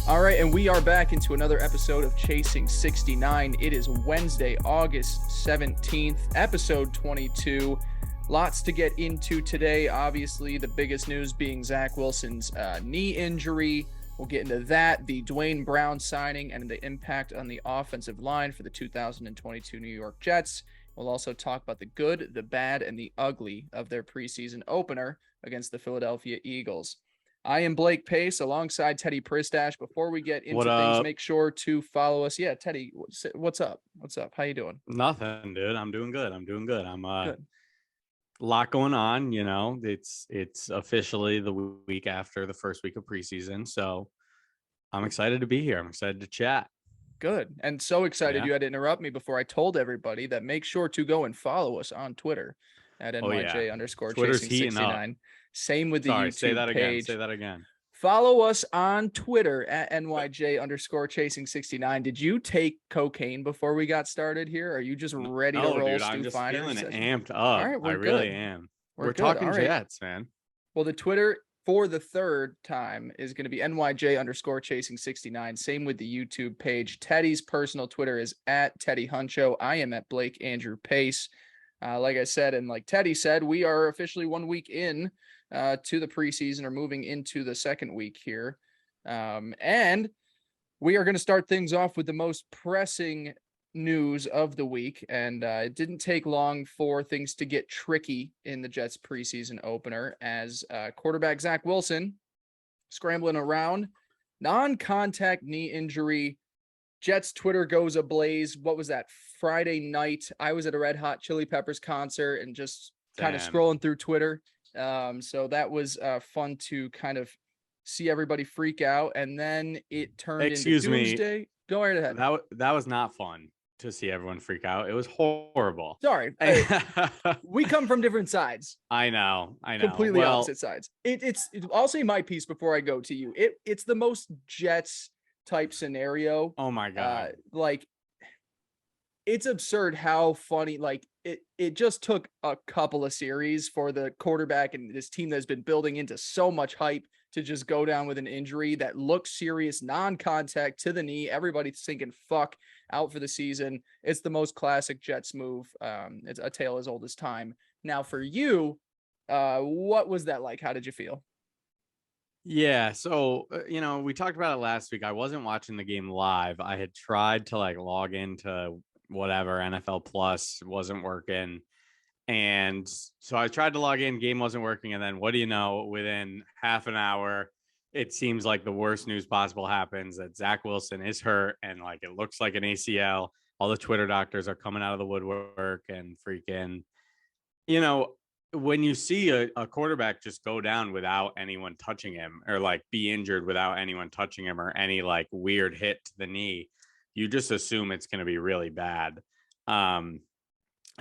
All right, and we are back into another episode of Chasing 69. It is Wednesday, August 17th, episode 22. Lots to get into today. Obviously, the biggest news being Zach Wilson's knee injury. We'll get into that, the Duane Brown signing, and the impact on the offensive line for the 2022 New York Jets. We'll also talk about the good, the bad, and the ugly of their preseason opener against the Philadelphia Eagles. I am Blake Pace alongside Teddy Pristash. Before we get into things, make sure to follow us. Yeah, Teddy, what's up? What's up? How you doing? Nothing, dude. I'm doing good. I'm Good. A lot going on, It's officially the week after the first week of preseason, so I'm excited to be here. I'm excited to chat. Good. And so excited Yeah. you had to interrupt me before I told everybody that make sure to go and follow us on Twitter at NYJ Twitter's _ heating up. chasing69. Same with the Sorry, YouTube page. Say that again. Follow us on Twitter at NYJ _ chasing69. Did you take cocaine before we got started here? Are you just ready to roll? Dude, I'm just feeling amped up. All right, I really am. We're good. talking Jets, man. Well, the Twitter for the third time is going to be NYJ _ chasing69. Same with the YouTube page. Teddy's personal Twitter is at Teddy Huncho. I am at Blake Andrew Pace. Like I said, and like Teddy said, we are officially 1 week in to the preseason, or moving into the second week here. And we are going to start things off with the most pressing news of the week. And it didn't take long for things to get tricky in the Jets preseason opener, as quarterback Zach Wilson scrambling around, non-contact knee injury. Jets Twitter goes ablaze. What was that? Friday night, I was at a Red Hot Chili Peppers concert and just kind of scrolling through Twitter. So that was fun to kind of see everybody freak out. And then it turned into doomsday. Go right ahead. That was not fun to see everyone freak out. It was horrible. Sorry. We come from different sides. I know. Completely opposite sides. I'll say my piece before I go to you. It's the most Jets type scenario. Oh my God. It's absurd how funny, it just took a couple of series for the quarterback and this team that's been building into so much hype to just go down with an injury that looks serious, non-contact to the knee. Everybody's thinking, fuck, out for the season. It's the most classic Jets move. It's a tale as old as time. Now for you, what was that like? How did you feel? Yeah, so we talked about it last week. I wasn't watching the game live. I had tried to log into whatever NFL Plus, wasn't working, and so I tried to log in. Game wasn't working, and then what do you know? Within half an hour, it seems like the worst news possible happens, that Zach Wilson is hurt, and it looks like an ACL. All the Twitter doctors are coming out of the woodwork and freaking, when you see a quarterback just go down without anyone touching him, or be injured without anyone touching him, or any weird hit to the knee, you just assume it's going to be really bad. So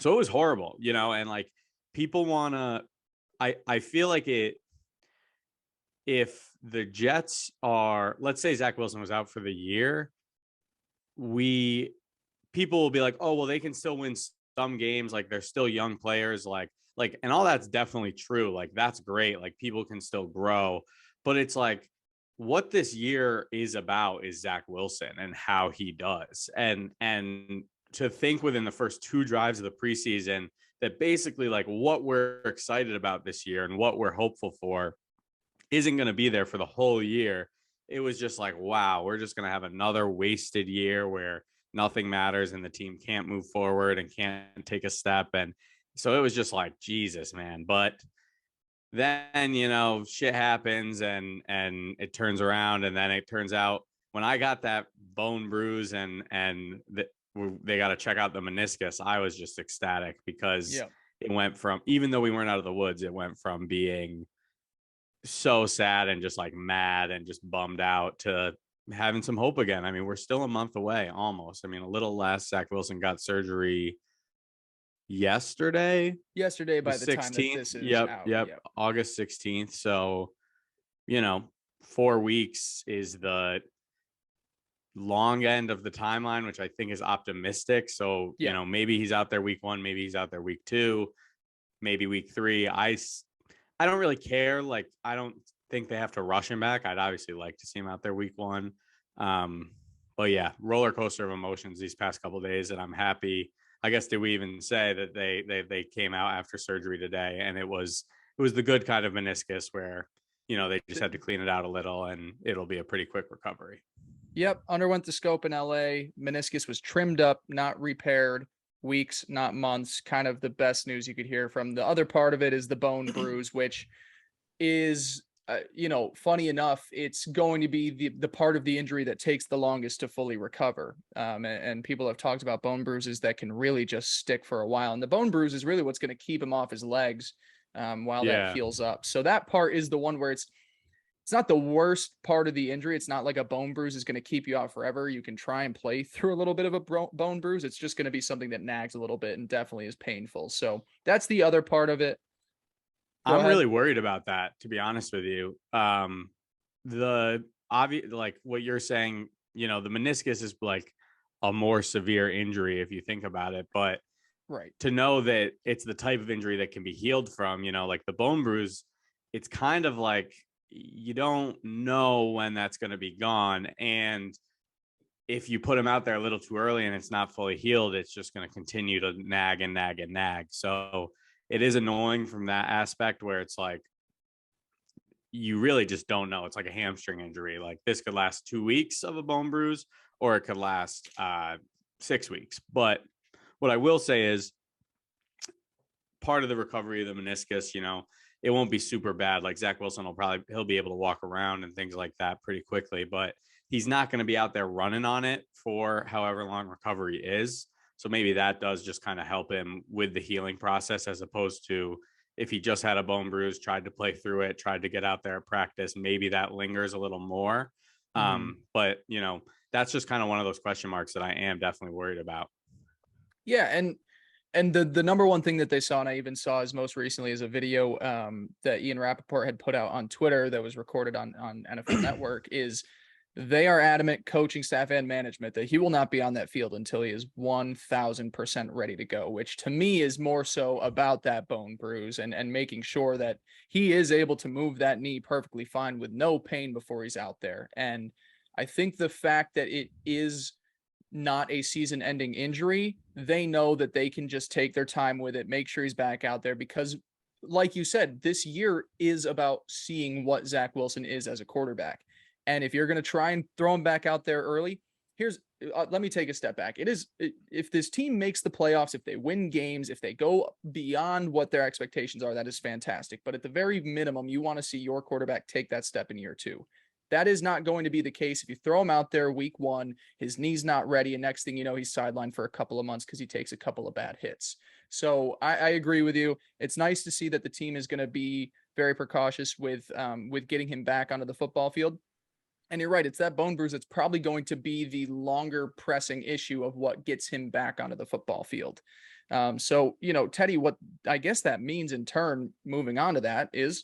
it was horrible, and people want to, I feel like if the Jets are, let's say Zach Wilson was out for the year, people will be like, oh, well, they can still win some games. They're still young players, and all that's definitely true. That's great. People can still grow, but it's what this year is about is Zach Wilson and how he does. And to think within the first 2 drives of the preseason that basically what we're excited about this year and what we're hopeful for isn't going to be there for the whole year. It was just wow, we're just going to have another wasted year where nothing matters and the team can't move forward and can't take a step. And so it was just Jesus, man. But then, shit happens and it turns around, and then it turns out when I got that bone bruise and they got to check out the meniscus, I was just ecstatic, because it went from, even though we weren't out of the woods, it went from being so sad and just mad and just bummed out to having some hope again. I mean, we're still a month away almost. I mean, a little less. Zach Wilson got surgery yesterday by the 16th. Time that this is out. Yep. August 16th. So 4 weeks is the long end of the timeline, which I think is optimistic. So maybe he's out there week 1, maybe he's out there week 2, maybe week 3. I don't really care. I don't think they have to rush him back. I'd obviously like to see him out there week 1, But yeah, roller coaster of emotions these past couple of days, and I'm happy. I guess did we even say that they came out after surgery today, and it was the good kind of meniscus where they just had to clean it out a little, and it'll be a pretty quick recovery. Yep, underwent the scope in LA. Meniscus was trimmed up, not repaired. Weeks, not months. Kind of the best news you could hear from. The other part of it is the bone bruise, which is funny enough, it's going to be the part of the injury that takes the longest to fully recover. And people have talked about bone bruises that can really just stick for a while. And the bone bruise is really what's going to keep him off his legs while that Yeah. heals up. So that part is the one where it's not the worst part of the injury. It's not like a bone bruise is going to keep you out forever. You can try and play through a little bit of a bone bruise. It's just going to be something that nags a little bit and definitely is painful. So that's the other part of it. Go I'm ahead. really worried about that, to be honest with you. The obvious, like what you're saying, the meniscus is like a more severe injury if you think about it. But Right. to know that it's the type of injury that can be healed from, like the bone bruise, it's kind of like you don't know when that's going to be gone. And if you put them out there a little too early and it's not fully healed, it's just going to continue to nag and nag and nag. So it is annoying from that aspect where it's like you really just don't know. It's like a hamstring injury. Like this could last 2 weeks of a bone bruise, or it could last 6 weeks. But what I will say is part of the recovery of the meniscus, it won't be super bad. Like Zach Wilson he'll be able to walk around and things like that pretty quickly, but he's not going to be out there running on it for however long recovery is. So maybe that does just kind of help him with the healing process, as opposed to if he just had a bone bruise, tried to play through it, tried to get out there at practice, maybe that lingers a little more. But that's just kind of one of those question marks that I am definitely worried about. Yeah, and the number one thing that they saw, and I even saw as most recently is a video that Ian Rappaport had put out on Twitter that was recorded on NFL Network, is they are adamant, coaching staff and management, that he will not be on that field until he is 1000% ready to go, which to me is more so about that bone bruise and making sure that he is able to move that knee perfectly fine with no pain before he's out there. And I think the fact that it is not a season ending injury, they know that they can just take their time with it, make sure he's back out there, because like you said, this year is about seeing what Zach Wilson is as a quarterback. And if you're going to try and throw him back out there early, let me take a step back. If this team makes the playoffs, if they win games, if they go beyond what their expectations are, that is fantastic. But at the very minimum, you want to see your quarterback take that step in year two. That is not going to be the case if you throw him out there week one, his knee's not ready, and next thing you know, he's sidelined for a couple of months because he takes a couple of bad hits. So I agree with you. It's nice to see that the team is going to be very precautious with getting him back onto the football field. And you're right, it's that bone bruise that's probably going to be the longer pressing issue of what gets him back onto the football field. So, Teddy, what I guess that means in turn, moving on to that, is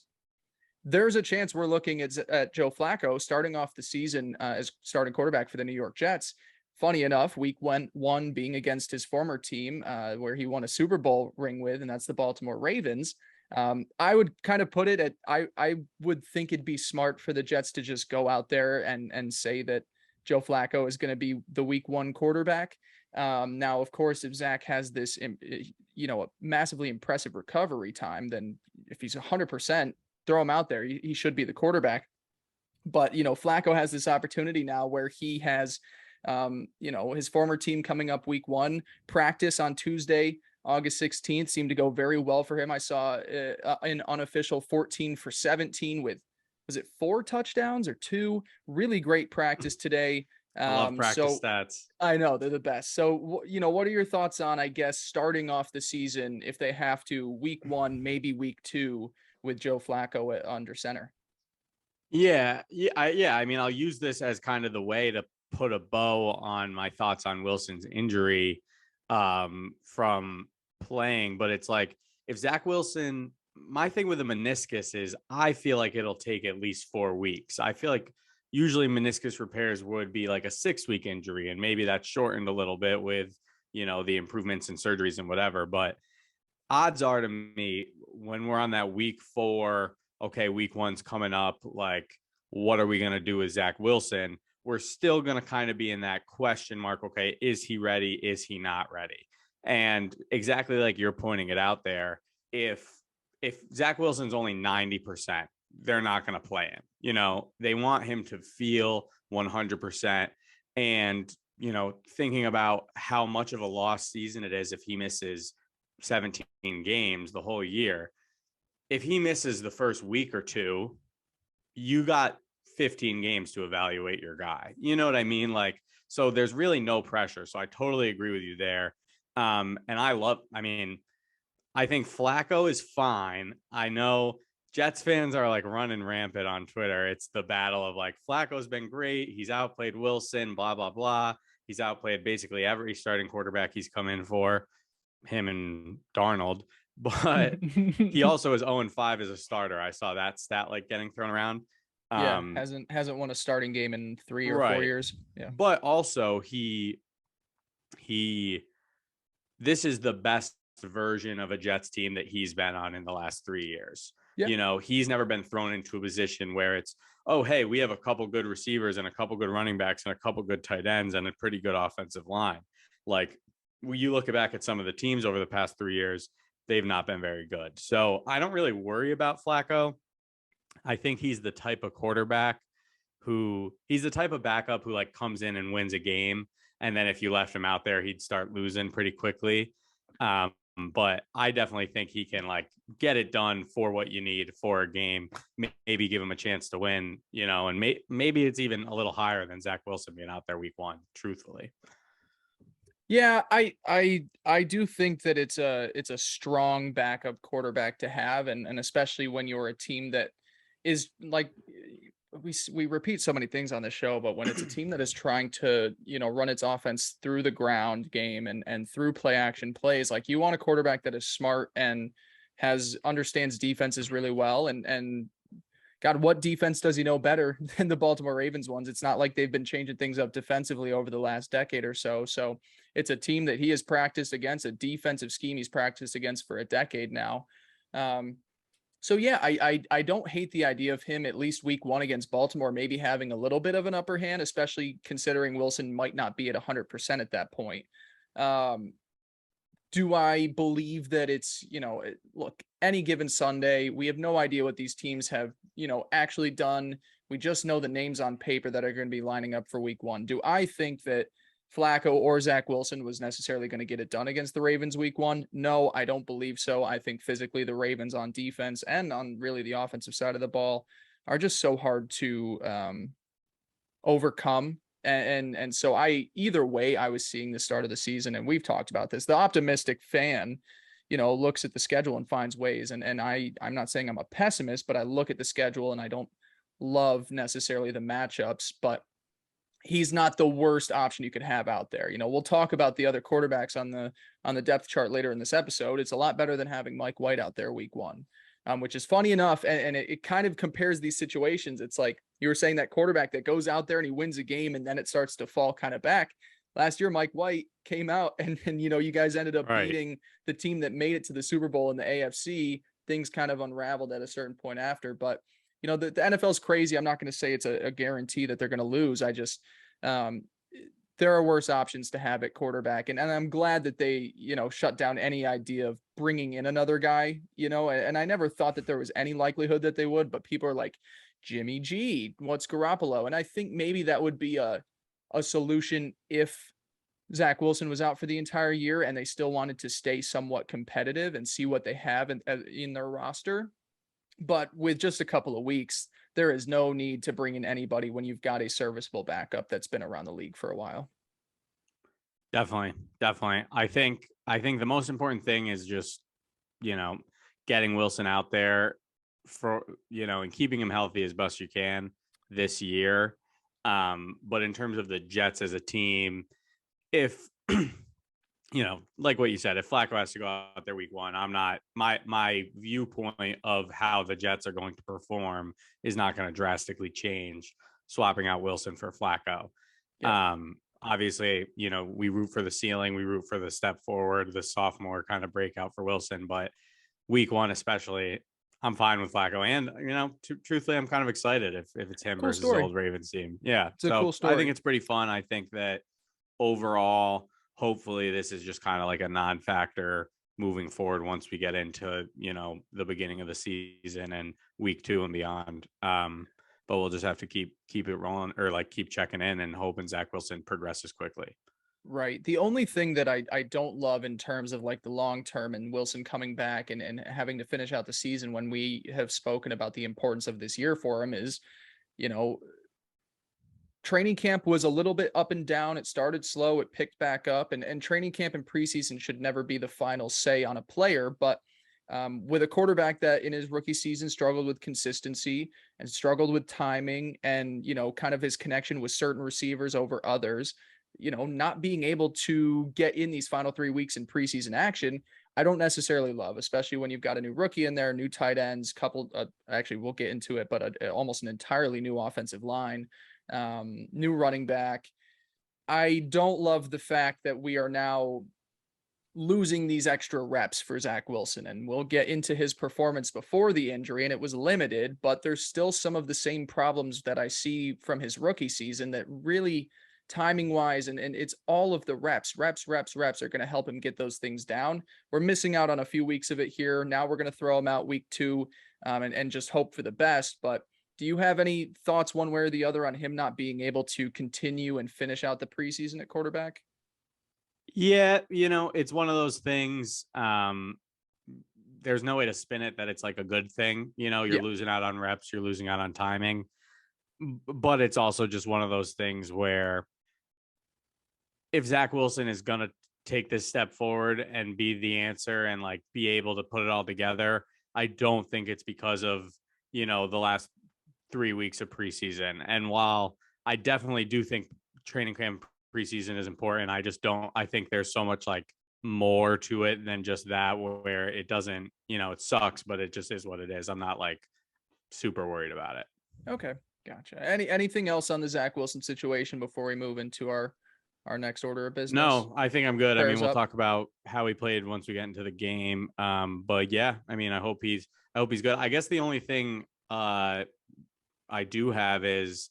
there's a chance we're looking at Joe Flacco starting off the season as starting quarterback for the New York Jets. Funny enough, week one being against his former team, where he won a Super Bowl ring with, and that's the Baltimore Ravens. I would kind of put it at, I would think it'd be smart for the Jets to just go out there and say that Joe Flacco is going to be the week one quarterback. Now, of course, if Zach has this, a massively impressive recovery time, then if he's 100%, throw him out there. He should be the quarterback. But, Flacco has this opportunity now where he has, his former team coming up week one, practice on Tuesday, August 16th, seemed to go very well for him. I saw an unofficial 14 for 17 with, was it 4 touchdowns or 2? Really great practice today. I love practice stats. I know they're the best. So, what are your thoughts on, I guess, starting off the season, if they have to, week one, maybe week two, with Joe Flacco under center? Yeah. I mean, I'll use this as kind of the way to put a bow on my thoughts on Wilson's injury from playing. But it's like, if Zach Wilson, my thing with the meniscus is I feel like it'll take at least 4 weeks. I feel like usually meniscus repairs would be like a 6-week injury, and maybe that's shortened a little bit with, the improvements in surgeries and whatever. But odds are, to me, when we're on that week 4, okay, week one's coming up, like, what are we going to do with Zach Wilson? we're still going to kind of be in that question mark. Okay, is he ready? Is he not ready? And exactly like you're pointing it out there, if Zach Wilson's only 90%, they're not going to play him. You know, they want him to feel 100%. And, you know, thinking about how much of a lost season it is if he misses 17 games the whole year. If he misses the first week or two, you got 15 games to evaluate your guy. You know what I mean? Like, so there's really no pressure. So I totally agree with you there. And I think Flacco is fine. I know Jets fans are like running rampant on Twitter. It's the battle of like, Flacco's been great. He's outplayed Wilson, blah, blah, blah. He's outplayed basically every starting quarterback he's come in for, him and Darnold. But he also is 0-5 as a starter. I saw that stat like getting thrown around. Yeah, hasn't won a starting game in 3 or 4 years. Yeah. But also this is the best version of a Jets team that he's been on in the last 3 years. Yeah. You know, he's never been thrown into a position where it's, oh, hey, we have a couple good receivers and a couple good running backs and a couple good tight ends and a pretty good offensive line. Like, when you look back at some of the teams over the past 3 years, they've not been very good. So I don't really worry about Flacco. I think he's the type of quarterback he's the type of backup who like comes in and wins a game. And then if you left him out there, he'd start losing pretty quickly. But I definitely think he can like get it done for what you need for a game, maybe give him a chance to win, you know, and maybe it's even a little higher than Zach Wilson being out there week 1, truthfully. Yeah, I do think that it's a strong backup quarterback to have, and especially when you're a team that is like, we repeat so many things on the show, but when it's a team that is trying to, you know, run its offense through the ground game and through play action plays, like you want a quarterback that is smart and understands defenses really well, and God, what defense does he know better than the Baltimore Ravens ones? It's not like they've been changing things up defensively over the last decade or so. So it's a team that he has practiced against, a defensive scheme he's practiced against for a decade now. So yeah, I don't hate the idea of him at least week 1 against Baltimore, maybe having a little bit of an upper hand, especially considering Wilson might not be at 100% at that point. Do I believe that it's, you know, look, any given Sunday, we have no idea what these teams have, you know, actually done. We just know the names on paper that are going to be lining up for week 1. Do I think that Flacco or Zach Wilson was necessarily going to get it done against the Ravens week 1? No, I don't believe so. I think physically the Ravens on defense and on really the offensive side of the ball are just so hard to overcome. And so either way, I was seeing the start of the season, and we've talked about this. The optimistic fan, you know, looks at the schedule and finds ways. And I'm not saying I'm a pessimist, but I look at the schedule and I don't love necessarily the matchups, but he's not the worst option you could have out there. You know, we'll talk about the other quarterbacks on the depth chart later in this episode. It's a lot better than having Mike White out there week 1. Which is funny enough. And it kind of compares these situations. It's like you were saying, that quarterback that goes out there and he wins a game and then it starts to fall kind of back. Last year, Mike White came out and you know, you guys ended up beating the team that made it to the Super Bowl in the AFC. Things kind of unraveled at a certain point after, but you know, the NFL is crazy. I'm not going to say it's a guarantee that they're going to lose. I just, there are worse options to have at quarterback. And I'm glad that they, you know, shut down any idea of bringing in another guy, you know, and I never thought that there was any likelihood that they would, but people are like, Jimmy G, what's Garoppolo? And I think maybe that would be a solution if Zach Wilson was out for the entire year and they still wanted to stay somewhat competitive and see what they have in their roster. But with just a couple of weeks, there is no need to bring in anybody when you've got a serviceable backup that's been around the league for a while. Definitely. I think the most important thing is just, you know, getting Wilson out there for, you know, and keeping him healthy as best you can this year. But in terms of the Jets as a team, if you know, like what you said, if Flacco has to go out there week 1, I'm not, my viewpoint of how the Jets are going to perform is not going to drastically change swapping out Wilson for Flacco. Yeah. Obviously, you know, we root for the ceiling, we root for the step forward, the sophomore kind of breakout for Wilson, but week 1, especially, I'm fine with Flacco, and truthfully, I'm kind of excited if it's him Cool versus the story. old Ravens team. Yeah, It's a so cool I think story. it's pretty fun. I think that overall, hopefully, this is just kind of like a non-factor moving forward once we get into the beginning of the season and week 2 and beyond. But we'll just have to keep it rolling, or like keep checking in and hoping Zach Wilson progresses quickly. Right. The only thing that I don't love in terms of like the long term and Wilson coming back and having to finish out the season when we have spoken about the importance of this year for him is, you know, training camp was a little bit up and down. It started slow, it picked back up, and training camp and preseason should never be the final say on a player. But with a quarterback that in his rookie season struggled with consistency and struggled with timing and, kind of his connection with certain receivers over others, not being able to get in these final 3 weeks in preseason action, I don't necessarily love, especially when you've got a new rookie in there, new tight ends, coupled, actually, we'll get into it, but almost an entirely new offensive line, new running back. I don't love the fact that we are now losing these extra reps for Zach Wilson. And we'll get into his performance before the injury, and it was limited, but there's still some of the same problems that I see from his rookie season that really timing wise, and it's all of the reps are going to help him get those things down. We're missing out on a few weeks of it here. Now we're going to throw him out week 2 and just hope for the best. But do you have any thoughts one way or the other on him not being able to continue and finish out the preseason at quarterback? Yeah, it's one of those things. There's no way to spin it that it's like a good thing. You're Yeah. losing out on reps, you're losing out on timing, but it's also just one of those things where if Zach Wilson is going to take this step forward and be the answer and like be able to put it all together, I don't think it's because of, the last 3 weeks of preseason. And while I definitely do think training camp preseason is important, I think there's so much like more to it than just that, where it doesn't, it sucks, but it just is what it is. I'm not like super worried about it. Okay. Gotcha. Anything else on the Zach Wilson situation before we move into our next order of business? No, I think I'm good. I mean, Prayers we'll up. talk about how he played once we get into the game. But yeah, I mean, I hope he's good. I guess the only thing I do have is,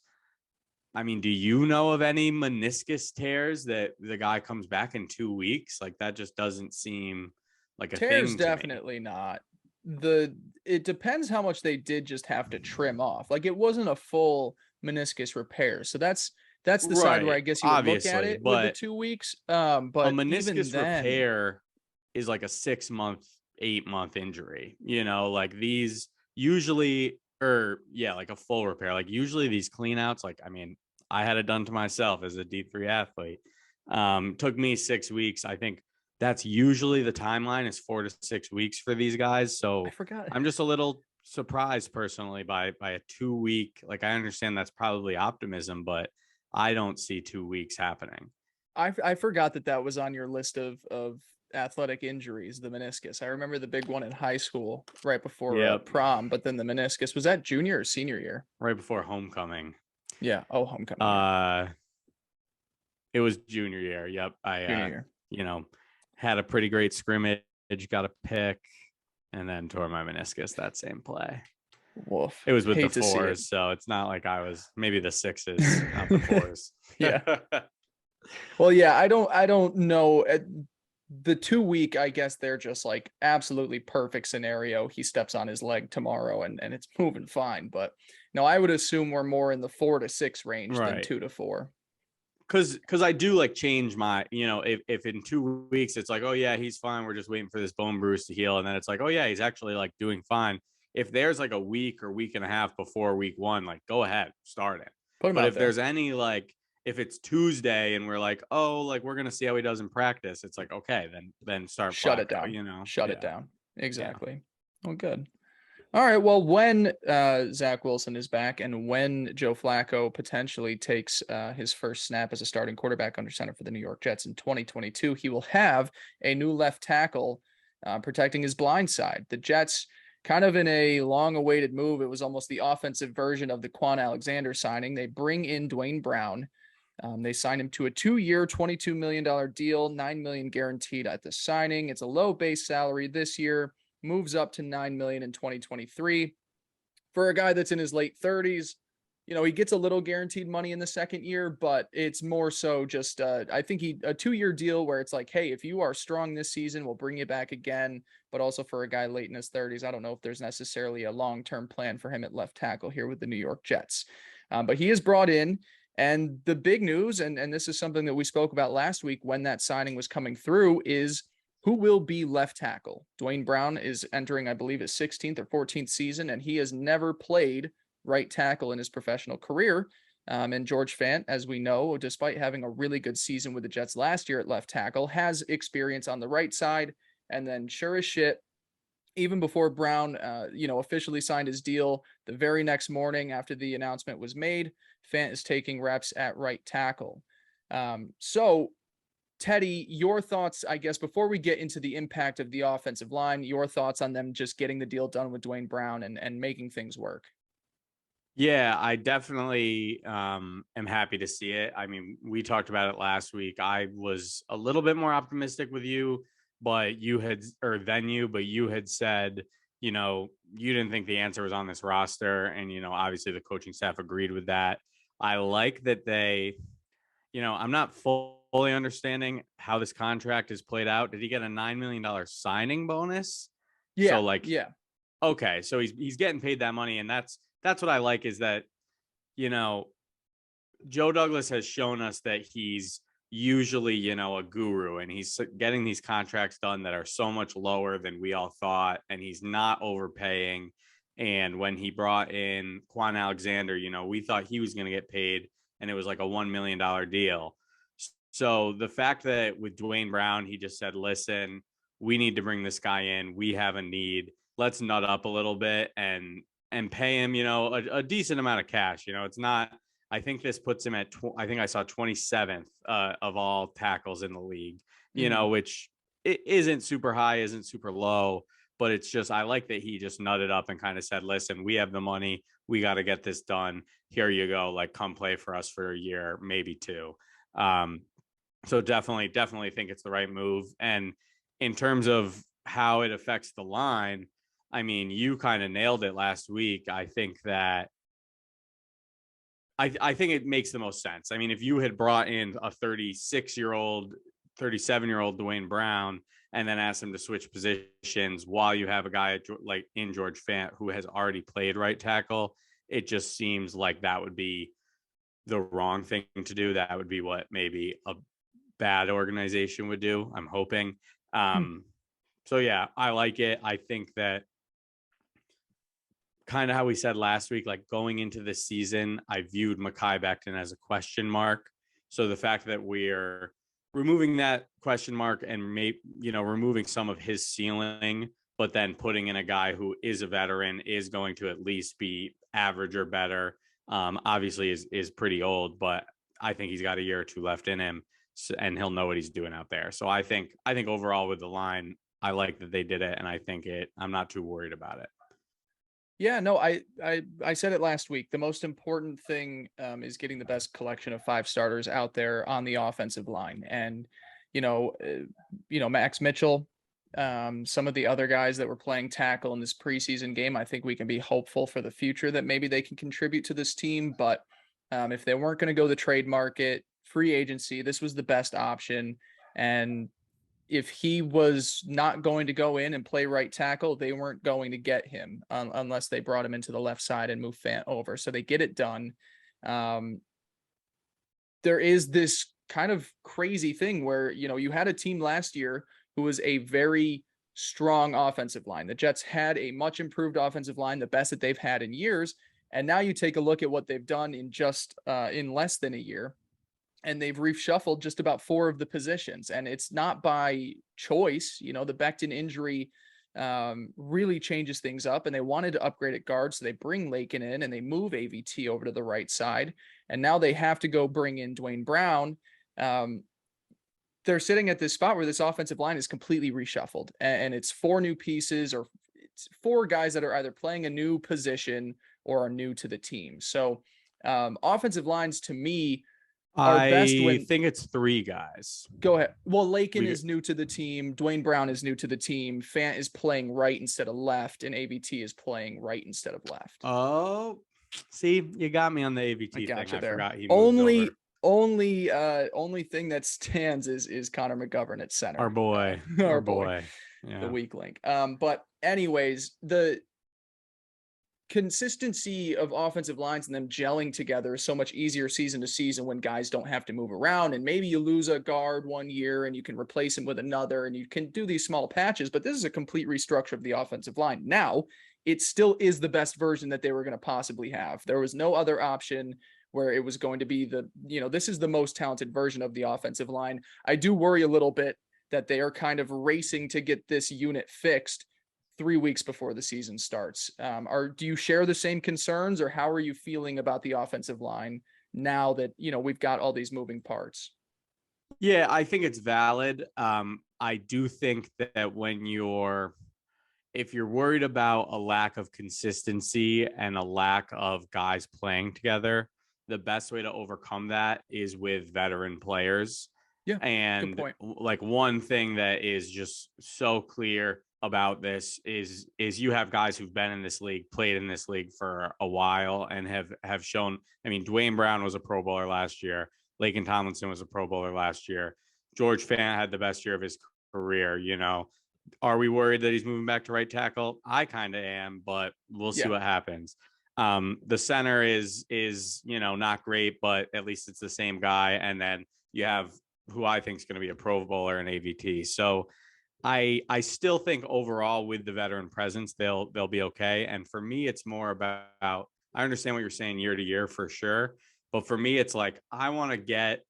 I mean, do you know of any meniscus tears that the guy comes back in 2 weeks? Like that just doesn't seem like a Tears thing to me. definitely not. It depends how much they did just have to trim off. Like it wasn't a full meniscus repair. So that's the side where Right, I guess you would look at obviously, it with the but 2 weeks. a But even meniscus then, repair is like a 6-month, 8-month injury. Like these usually, or yeah, like a full repair. Like usually these cleanouts, like I mean, I had it done to myself as a D3 athlete. Took me 6 weeks. I think that's usually the timeline is 4 to 6 weeks for these guys. I So forgot. I'm just a little surprised personally by a 2 week. Like I understand that's probably optimism, but I don't see 2 weeks happening. I forgot that was on your list of athletic injuries, the meniscus. I remember the big one in high school right before Yep. prom, but then the meniscus was that junior or senior year? Right before homecoming. Yeah. Oh, homecoming year. It was junior year. Yep. Junior year. You know, had a pretty great scrimmage, got a pick, and then tore my meniscus that same play. Woof. It was with the Hate to see it. 4s, so it's not like I was maybe the 6s, not the 4s. Yeah. Well, yeah, I don't know. The 2 week, I guess they're just like absolutely perfect scenario. He steps on his leg tomorrow and it's moving fine. But no, I would assume we're more in the 4 to 6 range than Right. 2 to 4. Cause I do like change my, if in 2 weeks it's like, oh yeah, he's fine, we're just waiting for this bone bruise to heal, and then it's like, oh yeah, he's actually like doing fine. If there's like a week or week and a half before week 1, like go ahead, start it. Put him But out if there. there's any like, if it's Tuesday and we're like, oh, like we're gonna see how he does in practice, it's like, okay, then start Shut it Flacco, down. Shut it Yeah. down. Exactly. Well, good. All right. Well, when Zach Wilson is back and when Joe Flacco potentially takes his first snap as a starting quarterback under center for the New York Jets in 2022, he will have a new left tackle protecting his blind side. The Jets, kind of in a long-awaited move, it was almost the offensive version of the Quan Alexander signing. They bring in Duane Brown. They signed him to a 2-year, $22 million deal, $9 million guaranteed at the signing. It's a low base salary this year. moves up to $9 million in 2023. For a guy that's in his late 30s, he gets a little guaranteed money in the second year, but it's more so just I think a 2-year deal where it's like, hey, if you are strong this season, we'll bring you back again. But also for a guy late in his 30s, I don't know if there's necessarily a long-term plan for him at left tackle here with the New York Jets. But he is brought in. And the big news, and this is something that we spoke about last week when that signing was coming through, is who will be left tackle. Duane Brown is entering, I believe, his 16th or 14th season, and he has never played right tackle in his professional career. And George Fant, as we know, despite having a really good season with the Jets last year at left tackle, has experience on the right side. And then sure as shit, even before Brown, officially signed his deal, the very next morning after the announcement was made, Fant is taking reps at right tackle. So, Teddy, your thoughts, I guess, before we get into the impact of the offensive line, your thoughts on them just getting the deal done with Duane Brown and making things work. Yeah, I definitely am happy to see it. I mean, we talked about it last week. I was a little bit more optimistic with you, but you had said, you didn't think the answer was on this roster. And, obviously the coaching staff agreed with that. I like that I'm not fully understanding how this contract is played out. Did he get a $9 million signing bonus? Yeah. So yeah. Okay. So he's getting paid that money. And that's what I like is that, Joe Douglas has shown us that he's usually, a guru, and he's getting these contracts done that are so much lower than we all thought. And he's not overpaying. And when he brought in Quan Alexander, we thought he was going to get paid, and it was like a $1 million deal. So the fact that with Duane Brown, he just said, listen, we need to bring this guy in. We have a need. Let's nut up a little bit and pay him, a decent amount of cash. It's not, I think this puts him at, I think I saw 27th of all tackles in the league, which it isn't super high, isn't super low, but it's just, I like that he just nutted up and kind of said, listen, we have the money. We got to get this done. Here you go. Like, come play for us for a year, maybe two. So definitely think it's the right move. And in terms of how it affects the line, I mean, you kind of nailed it last week. I think that I think it makes the most sense. I mean, if you had brought in a 36-year-old, 37-year-old Duane Brown and then asked him to switch positions while you have a guy like in George Fant who has already played right tackle, it just seems like that would be the wrong thing to do. That would be what maybe a bad organization would do, I'm hoping. So yeah, I like it. I think that kind of how we said last week, like going into this season, I viewed Mekhi Becton as a question mark. So the fact that we're removing that question mark and removing some of his ceiling, but then putting in a guy who is a veteran, is going to at least be average or better. Obviously is pretty old, but I think he's got a year or two left in him, and he'll know what he's doing out there. So I think overall with the line, I like that they did it, and I'm not too worried about it. Yeah, no, I said it last week. The most important thing is getting the best collection of 5 starters out there on the offensive line. And, Max Mitchell, some of the other guys that were playing tackle in this preseason game, I think we can be hopeful for the future that maybe they can contribute to this team. But if they weren't going to go the trade market, free agency, this was the best option. And if he was not going to go in and play right tackle, they weren't going to get him unless they brought him into the left side and move Fant over. So they get it done. There is this kind of crazy thing where, you had a team last year who was a very strong offensive line. The Jets had a much improved offensive line, the best that they've had in years. And now you take a look at what they've done in in less than a year. And they've reshuffled just about 4 of the positions, and it's not by choice. The Becton injury really changes things up, and they wanted to upgrade at guard, so they bring Lakin in and they move AVT over to the right side, and now they have to go bring in Duane Brown. They're sitting at this spot where this offensive line is completely reshuffled, and it's 4 new pieces, or it's 4 guys that are either playing a new position or are new to the team. So offensive lines, to me, Our best I when think it's 3 guys. Go ahead. Well, Lakin We is new to the team. Duane Brown is new to the team. Fant is playing right instead of left, and AVT is playing right instead of left. Oh, see, you got me on the I AVT thing. gotcha I there. forgot he moved over. Only thing that stands is Connor McGovern at Our center. boy, Our our boy, boy. the Yeah. weak link. But anyways, the consistency of offensive lines and them gelling together is so much easier season to season when guys don't have to move around, and maybe you lose a guard one year and you can replace him with another and you can do these small patches, but this is a complete restructure of the offensive line. Now it still is the best version that they were going to possibly have. There was no other option where it was going to be this is the most talented version of the offensive line. I do worry a little bit that they are kind of racing to get this unit fixed 3 weeks before the season starts. Do you share the same concerns, or how are you feeling about the offensive line now that, we've got all these moving parts? Yeah, I think it's valid. I do think that if you're worried about a lack of consistency and a lack of guys playing together, the best way to overcome that is with veteran players. Yeah, good And point. like one thing that is just so clear about this is you have guys who've been in this league, played in this league for a while, and have shown. I mean, Duane Brown was a Pro Bowler last year. Lakin Tomlinson was a Pro Bowler last year. George Fant had the best year of his career. Are we worried that he's moving back to right tackle? I kind of am, but we'll see Yeah. what happens. The center is not great, but at least it's the same guy. And then you have who I think is going to be a Pro Bowler in AVT. So I still think overall with the veteran presence, they'll be okay. And for me, it's more about, I understand what you're saying year to year for sure. But for me, it's like, I want to get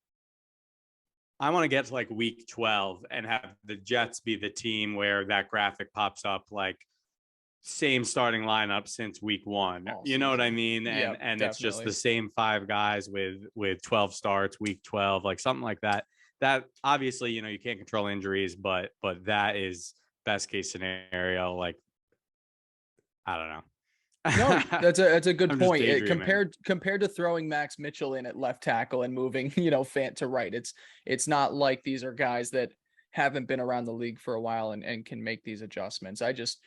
to like week 12 and have the Jets be the team where that graphic pops up, like same starting lineup since week 1. You know what I mean? Yeah, And it's just definitely. the same 5 guys with 12 starts, week 12, like something like that. That obviously, you can't control injuries, but that is best case scenario. Like, I don't know. No, that's a good I'm just point. daydreaming. Compared to throwing Max Mitchell in at left tackle and moving, Fant to right. It's not like these are guys that haven't been around the league for a while and can make these adjustments. I just,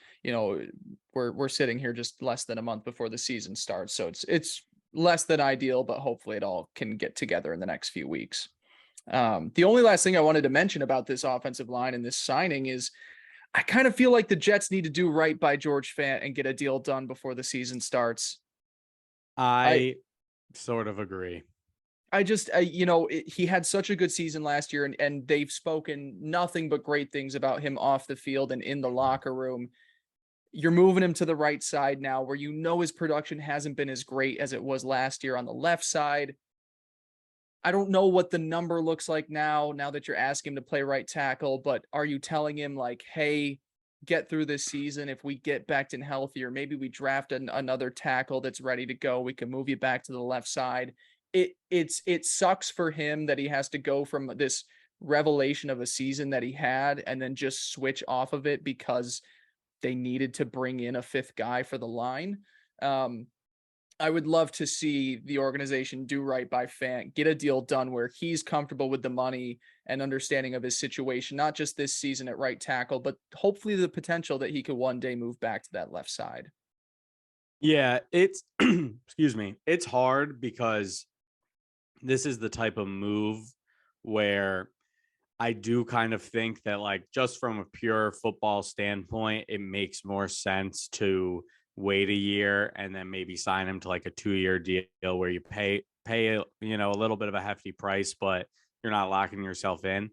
we're sitting here just less than a month before the season starts. So it's less than ideal, but hopefully it all can get together in the next few weeks. The only last thing I wanted to mention about this offensive line and this signing is I kind of feel like the Jets need to do right by George Fant and get a deal done before the season starts. I I sort of agree. I just he had such a good season last year, and they've spoken nothing but great things about him off the field and in the locker room. You're moving him to the right side now, where his production hasn't been as great as it was last year on the left side. I don't know what the number looks like now that you're asking him to play right tackle, but are you telling him like, hey, get through this season? If we get Becton healthier, maybe we draft another tackle that's ready to go. We can move you back to the left side. It sucks for him that he has to go from this revelation of a season that he had and then just switch off of it because they needed to bring in a fifth guy for the line. I would love to see the organization do right by Fant, get a deal done where he's comfortable with the money and understanding of his situation, not just this season at right tackle, but hopefully the potential that he could one day move back to that left side. Yeah, it's excuse me. It's hard because this is the type of move where I do kind of think that, like, just from a pure football standpoint, it makes more sense to wait a year and then maybe sign him to like a 2-year deal where you pay a little bit of a hefty price, but you're not locking yourself in.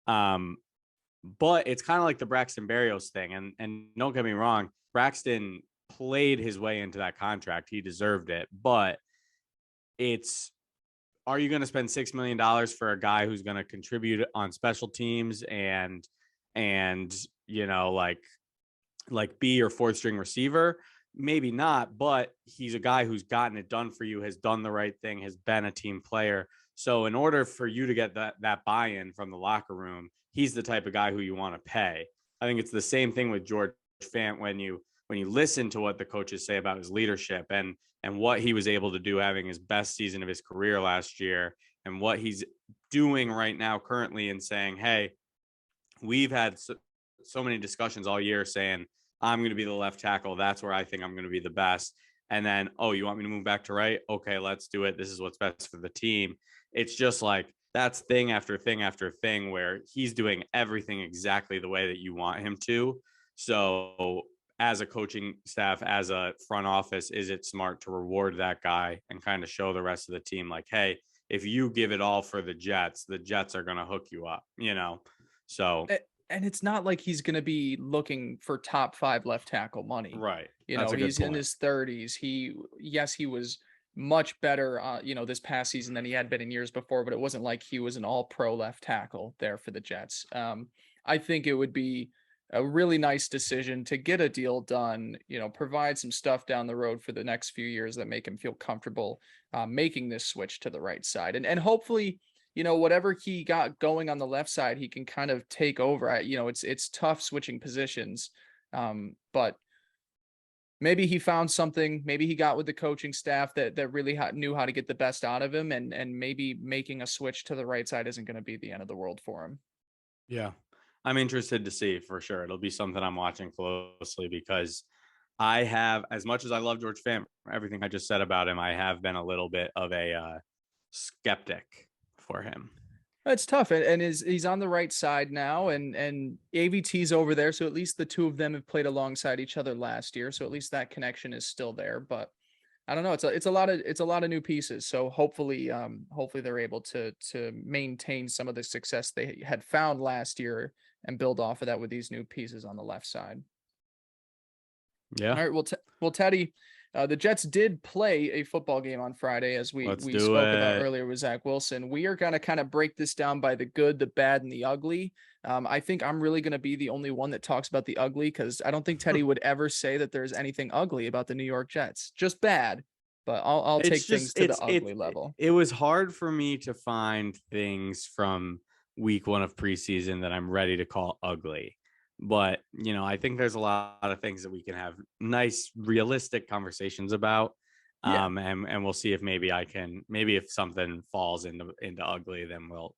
But it's kind of like the Braxton Berrios thing, and don't get me wrong, Braxton played his way into that contract. He deserved it, but it's, are you going to spend $6 million for a guy who's going to contribute on special teams and like be your 4th string receiver? Maybe not, but he's a guy who's gotten it done for you, has done the right thing, has been a team player. So in order for you to get that buy-in from the locker room, he's the type of guy who you want to pay. I think it's the same thing with George Fant when you listen to what the coaches say about his leadership and what he was able to do having his best season of his career last year, and what he's doing right now currently, and saying, hey, we've had so many discussions all year saying, I'm going to be the left tackle. That's where I think I'm going to be the best. And then, oh, you want me to move back to right? Okay, let's do it. This is what's best for the team. It's just like that's thing after thing after thing where he's doing everything exactly the way that you want him to. So as a coaching staff, as a front office, is it smart to reward that guy and kind of show the rest of the team like, hey, if you give it all for the Jets are going to hook you up, you know? So, and it's not like he's going to be looking for top 5 left tackle money. right. You That's know, a good he's point. in his 30s. He was much better, this past season than he had been in years before, but it wasn't like he was an all-pro left tackle there for the Jets. I think it would be a really nice decision to get a deal done, provide some stuff down the road for the next few years that make him feel comfortable making this switch to the right side. And hopefully, whatever he got going on the left side, he can kind of take over. It's tough switching positions, but maybe he found something. Maybe he got with the coaching staff that really knew how to get the best out of him, and maybe making a switch to the right side isn't going to be the end of the world for him. Yeah. I'm interested to see for sure. It'll be something I'm watching closely because I have, as much as I love George Fant, everything I just said about him, I have been a little bit of a skeptic for him. It's tough, and he's on the right side now, and AVT's over there, so at least the two of them have played alongside each other last year, so at least that connection is still there. But I don't know, it's a lot of new pieces, so hopefully they're able to maintain some of the success they had found last year and build off of that with these new pieces on the left side. Yeah. All right, well, Teddy, the Jets did play a football game on Friday, as we spoke about earlier with Zach Wilson. We are going to kind of break this down by the good, the bad, and the ugly. I think I'm really going to be the only one that talks about the ugly, because I don't think Teddy would ever say that there's anything ugly about the New York Jets. Just bad, but I'll take things to the ugly level. It was hard for me to find things from week 1 of preseason that I'm ready to call ugly. But, I think there's a lot of things that we can have nice, realistic conversations about. Yeah. And we'll see if maybe if something falls into ugly, then we'll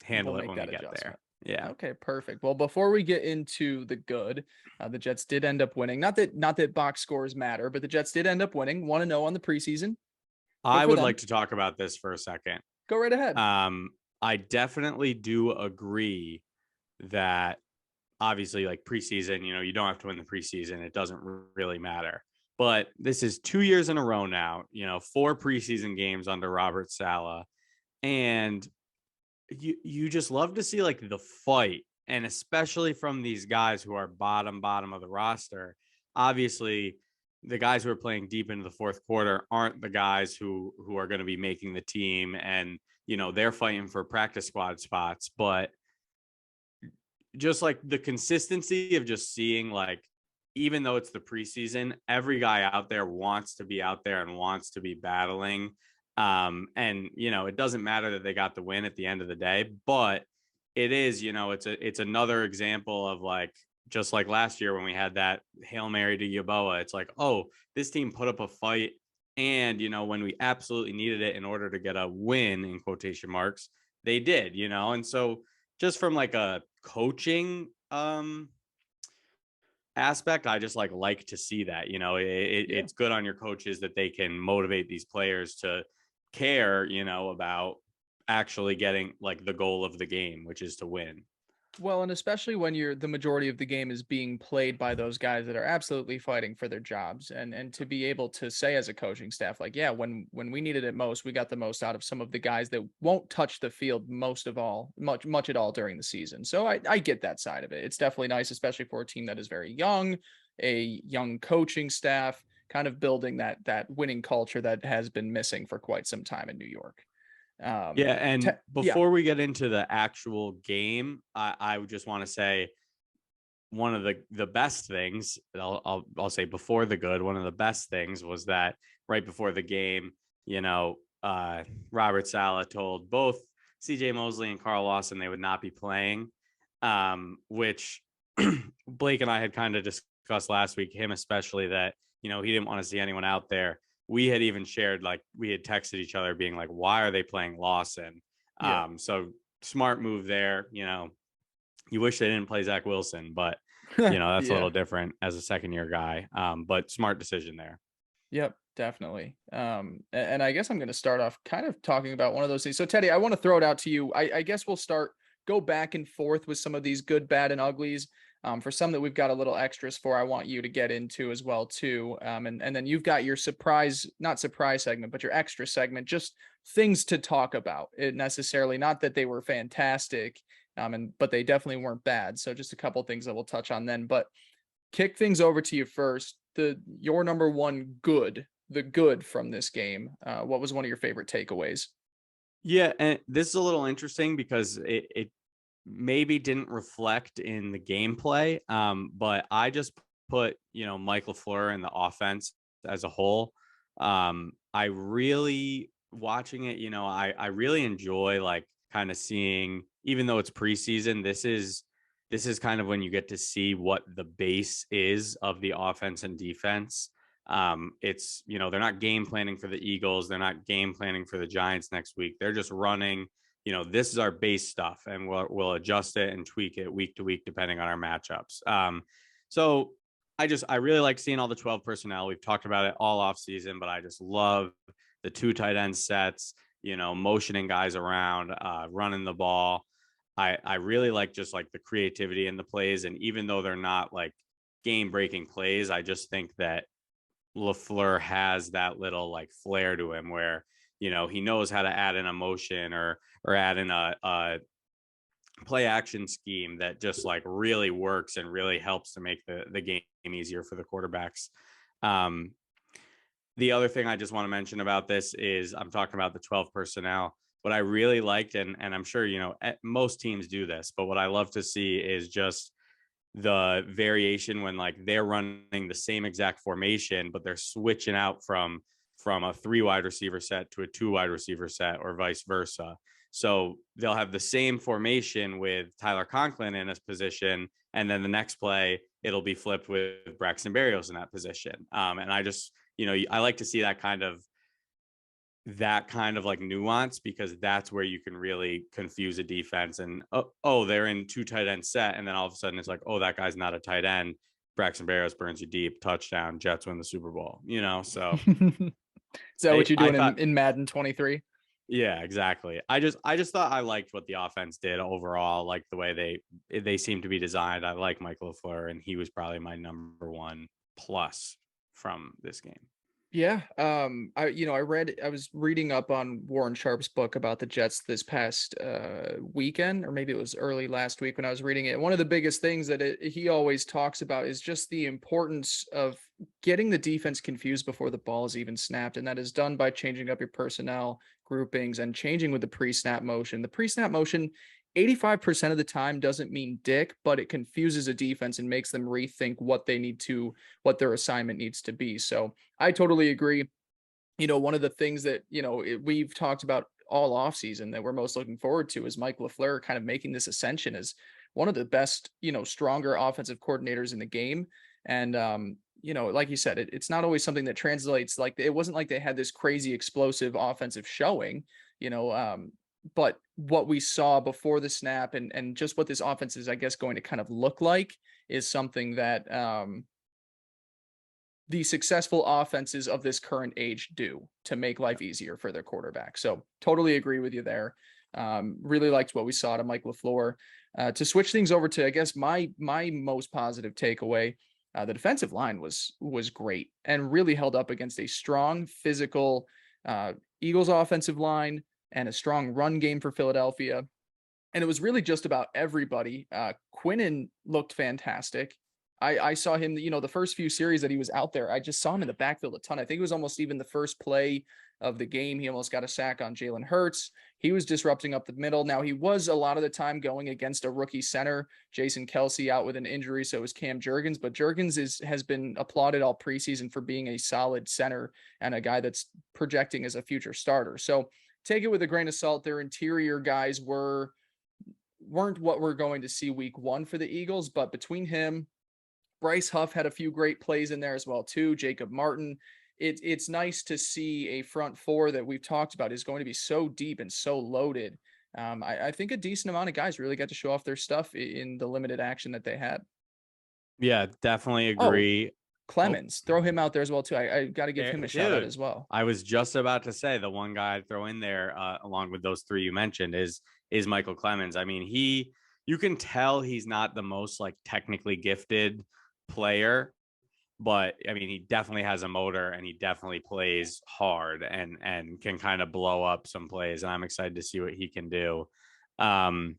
handle it when we get there. Yeah. Okay, perfect. Well, before we get into the good, the Jets did end up winning. Not that box scores matter, but the Jets did end up winning 1-0 on the preseason. I would like to talk about this for a second. Go right ahead. I definitely do agree that obviously, like preseason, you don't have to win the preseason. It doesn't really matter. But this is 2 years in a row now, 4 preseason games under Robert Saleh. And you just love to see like the fight, and especially from these guys who are bottom of the roster. Obviously, the guys who are playing deep into the fourth quarter aren't the guys who are going to be making the team, and they're fighting for practice squad spots. But just like the consistency of just seeing, like, even though it's the preseason, every guy out there wants to be out there and wants to be battling. And, it doesn't matter that they got the win at the end of the day, but it is, it's another example of, like, just like last year when we had that Hail Mary to Yeboah, it's like, oh, this team put up a fight. And, when we absolutely needed it in order to get a win, in quotation marks, they did, and so just from like a coaching aspect, I just like to see that, it's good on your coaches that they can motivate these players to care, about actually getting like the goal of the game, which is to win. Well, and especially when the majority of the game is being played by those guys that are absolutely fighting for their jobs, and to be able to say as a coaching staff, like, yeah, when we needed it most, we got the most out of some of the guys that won't touch the field much at all during the season. So I get that side of it. It's definitely nice, especially for a team that is very young, a young coaching staff, kind of building that winning culture that has been missing for quite some time in New York. And before we get into the actual game, I would just want to say one of the best things, I'll say before the good, one of the best things was that right before the game, Robert Saleh told both CJ Mosley and Carl Lawson they would not be playing, which Blake and I had kind of discussed last week, him especially, that, he didn't want to see anyone out there, we had even shared, like we had texted each other being like, why are they playing Lawson? Yeah. So smart move there. You wish they didn't play Zach Wilson, but that's a Yeah. little different as a second year guy. But smart decision there. Yep, definitely. And I guess I'm going to start off kind of talking about one of those things. So Teddy, I want to throw it out to you. I guess we'll go back and forth with some of these good, bad, and uglies. For some that we've got a little extras for, I want you to get into as well too. And then you've got your not surprise segment, but your extra segment, just things to talk about. It necessarily, not that they were fantastic, but they definitely weren't bad. So just a couple things that we'll touch on then. But kick things over to you first. Your number one the good from this game. What was one of your favorite takeaways? Yeah, and this is a little interesting because it maybe didn't reflect in the gameplay. But I just put, Mike LaFleur and the offense as a whole. I really watching it, I really enjoy like kind of seeing, even though it's preseason, this is kind of when you get to see what the base is of the offense and defense. It's, they're not game planning for the Eagles. They're not game planning for the Giants next week. They're just running, this is our base stuff, and we'll adjust it and tweak it week to week, depending on our matchups. So I really like seeing all the 12 personnel. We've talked about it all off season, but I just love the 2 tight end sets, motioning guys around, running the ball. I really like just like the creativity in the plays. And even though they're not like game breaking plays, I just think that LaFleur has that little like flair to him where, he knows how to add an emotion or add in a play action scheme that just like really works and really helps to make the game easier for the quarterbacks. The other thing I just want to mention about this is I'm talking about the 12 personnel. What I really liked, and I'm sure, most teams do this, but what I love to see is just the variation when like they're running the same exact formation, but they're switching out from a 3 wide receiver set to a 2 wide receiver set or vice versa. So they'll have the same formation with Tyler Conklin in his position, and then the next play it'll be flipped with Braxton Berrios in that position. And I just, I like to see that kind of like nuance, because that's where you can really confuse a defense. And they're in 2 tight end set, and then all of a sudden it's like, oh, that guy's not a tight end. Braxton Berrios burns you deep, touchdown, Jets win the Super Bowl. So Is that what you're doing thought, in Madden 23? Yeah, exactly. I just thought I liked what the offense did overall, like the way they seem to be designed. I like Mike LaFleur, and he was probably my number one plus from this game. Yeah. I was reading up on Warren Sharp's book about the Jets this past weekend, or maybe it was early last week when I was reading it. One of the biggest things that he always talks about is just the importance of getting the defense confused before the ball is even snapped. And that is done by changing up your personnel groupings and changing with the pre-snap motion. The pre-snap motion 85% of the time doesn't mean dick, but it confuses a defense and makes them rethink what their assignment needs to be. So I totally agree. One of the things that, we've talked about all offseason that we're most looking forward to is Mike LaFleur kind of making this ascension as one of the best, stronger offensive coordinators in the game. And, like you said, it's not always something that translates. Like, it wasn't like they had this crazy explosive offensive showing, but what we saw before the snap and just what this offense is, I guess, going to kind of look like is something that the successful offenses of this current age do to make life easier for their quarterback. So totally agree with you there. Really liked what we saw to Mike LaFleur. To switch things over to, I guess, my most positive takeaway, the defensive line was great and really held up against a strong, physical Eagles offensive line and a strong run game for Philadelphia. And it was really just about everybody. Quinnen looked fantastic. I saw him, the first few series that he was out there, I just saw him in the backfield a ton. I think it was almost even the first play of the game. He almost got a sack on Jalen Hurts. He was disrupting up the middle. Now, he was a lot of the time going against a rookie center, Jason Kelsey, out with an injury. So it was Cam Jurgens, but Jurgens has been applauded all preseason for being a solid center and a guy that's projecting as a future starter. So take it with a grain of salt. Their interior guys weren't what we're going to see week 1 for the Eagles, but between him, Bryce Huff had a few great plays in there as well too. Jacob Martin. it's nice to see a front four that we've talked about is going to be so deep and so loaded. I think a decent amount of guys really got to show off their stuff in the limited action that they had. Yeah, definitely Oh, agree. Oh, Clemens, throw him out there as well too. I got to give there, him a shout out dude. as well. I was just about to say the one guy I'd throw in there, along with those three you mentioned, is Michael Clemens. I mean, you can tell he's not the most like technically gifted player, but I mean, he definitely has a motor and he definitely plays hard and can kind of blow up some plays. And I'm excited to see what he can do. Um,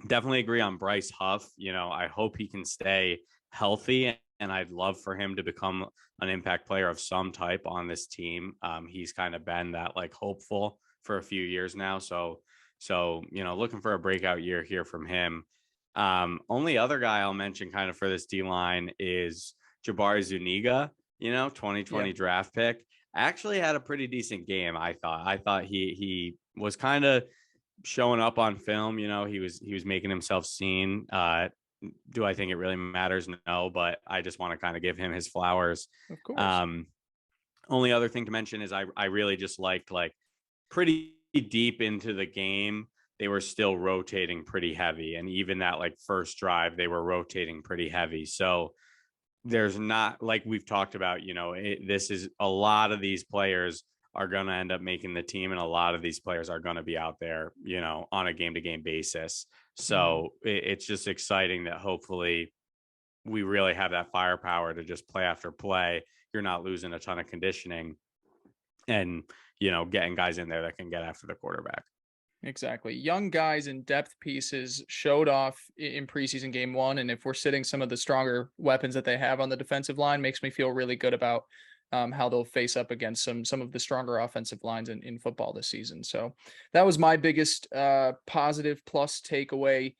Definitely agree on Bryce Huff. You know, I hope he can stay healthy, and I'd love for him to become an impact player of some type on this team. He's kind of been that like hopeful for a few years now. So you know, looking for a breakout year here from him. Only other guy I'll mention kind of for this D line is Jabari Zuniga. You know, 2020 Yeah. draft pick. Actually had a pretty decent game. I thought he was kind of showing up on film. You know, he was making himself seen. Do I think it really matters? No, but I just want to kind of give him his flowers. Of course. Um, Only other thing to mention is I really just liked like pretty deep into the game. They were still rotating pretty heavy. And even that like first drive, they were rotating pretty heavy. So there's not, like we've talked about, you know, this is a lot of these players are going to end up making the team, and a lot of these players are going to be out there, you know, on a game to game basis. Mhm. So it's just exciting that hopefully we really have that firepower to just play after play. You're not losing a ton of conditioning, and, you know, getting guys in there that can get after the quarterback. Exactly. Young guys and depth pieces showed off in preseason game one. And if we're sitting some of the stronger weapons that they have on the defensive line, makes me feel really good about how they'll face up against some of the stronger offensive lines in football this season. So that was my biggest positive plus takeaway.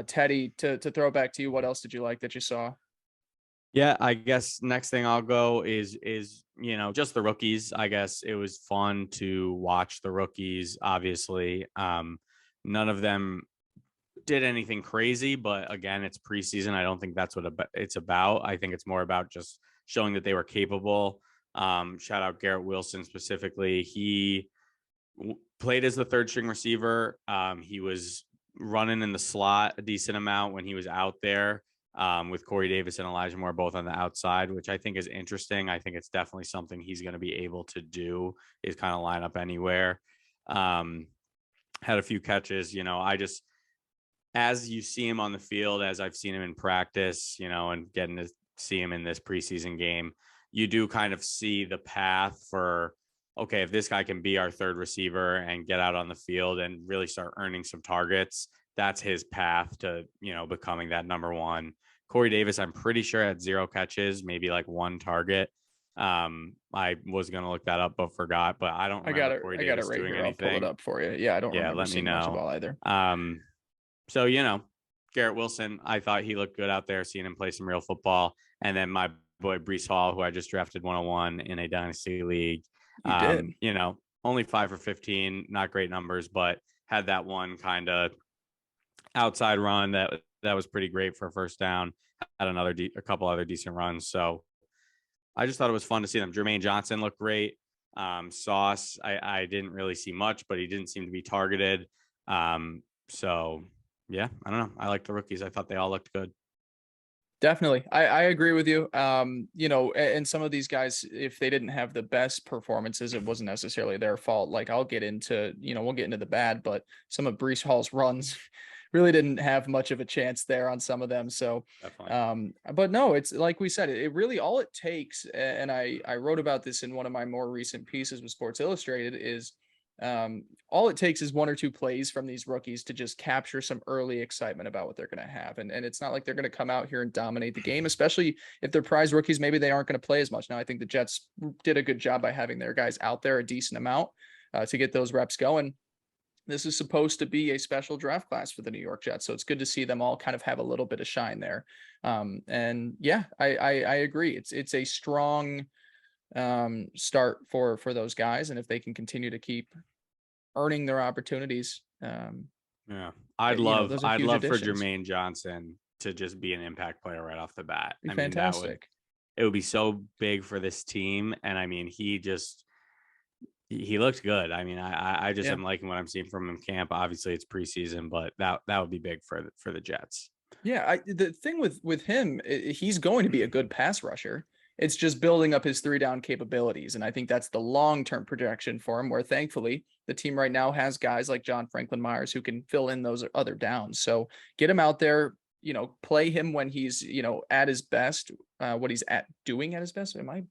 Teddy, to throw it back to you, what else did you like that you saw? Yeah, I guess next thing I'll go is you know, just the rookies. I guess it was fun to watch the rookies. Obviously, none of them did anything crazy, but again, it's preseason. I don't think that's what it's about. I think it's more about just showing that they were capable. Shout out Garrett Wilson specifically. He played as the third string receiver. He was running in the slot a decent amount when he was out there, with Corey Davis and Elijah Moore both on the outside, which I think is interesting. I think it's definitely something he's going to be able to do, is kind of line up anywhere. Had a few catches, you know, as you see him on the field, as I've seen him in practice, you know, and getting to see him in this preseason game, you do kind of see the path for, okay, if this guy can be our third receiver and get out on the field and really start earning some targets, that's his path to, you know, becoming that number one. Corey Davis, I'm pretty sure had 0 catches, maybe like 1 target. I was going to look that up, but forgot, but I don't remember Corey I got it Davis right doing here. I'll pull it anything. up for you. Yeah, I don't Yeah, remember let me seeing much of know. all either. So, you know, Garrett Wilson, I thought he looked good out there, seeing him play some real football. And then my boy Brees Hall, who I just drafted 101 in a dynasty league. You did. You know, only 5 for 15, not great numbers, but had that one kind of outside run that was pretty great for a first down. Had a couple other decent runs. So I just thought it was fun to see them. Jermaine Johnson looked great. Sauce, I didn't really see much, but he didn't seem to be targeted. So yeah, I don't know. I like the rookies. I thought they all looked good. Definitely. I agree with you. You know, and some of these guys, if they didn't have the best performances, it wasn't necessarily their fault. Like I'll get into, you know, we'll get into the bad, but some of Brees Hall's runs really didn't have much of a chance there on some of them. So, Definitely. but no, it's like we said, it really all it takes, and I wrote about this in one of my more recent pieces with Sports Illustrated, is all it takes is 1 or 2 plays from these rookies to just capture some early excitement about what they're going to have. And it's not like they're going to come out here and dominate the game, especially if they're prize rookies. Maybe they aren't going to play as much. Now, I think the Jets did a good job by having their guys out there a decent amount to get those reps going. This is supposed to be a special draft class for the New York Jets. So it's good to see them all kind of have a little bit of shine there. And yeah, I agree. It's a strong start for those guys. And if they can continue to keep earning their opportunities, Yeah. you know, those are I'd huge love for additions. Jermaine Johnson to just be an impact player right off the bat. Be I mean, that would fantastic. it would be so big for this team. And I mean, he looked good. I mean, I just Yeah. am liking what I'm seeing from him in camp. Obviously, it's preseason, but that would be big for the Jets. Yeah, the thing with him, he's going to be a good pass rusher. It's just building up his 3-down capabilities, and I think that's the long-term projection for him. Where thankfully the team right now has guys like John Franklin Myers who can fill in those other downs. So get him out there, play him when he's at his best, what he's doing at his best. Am I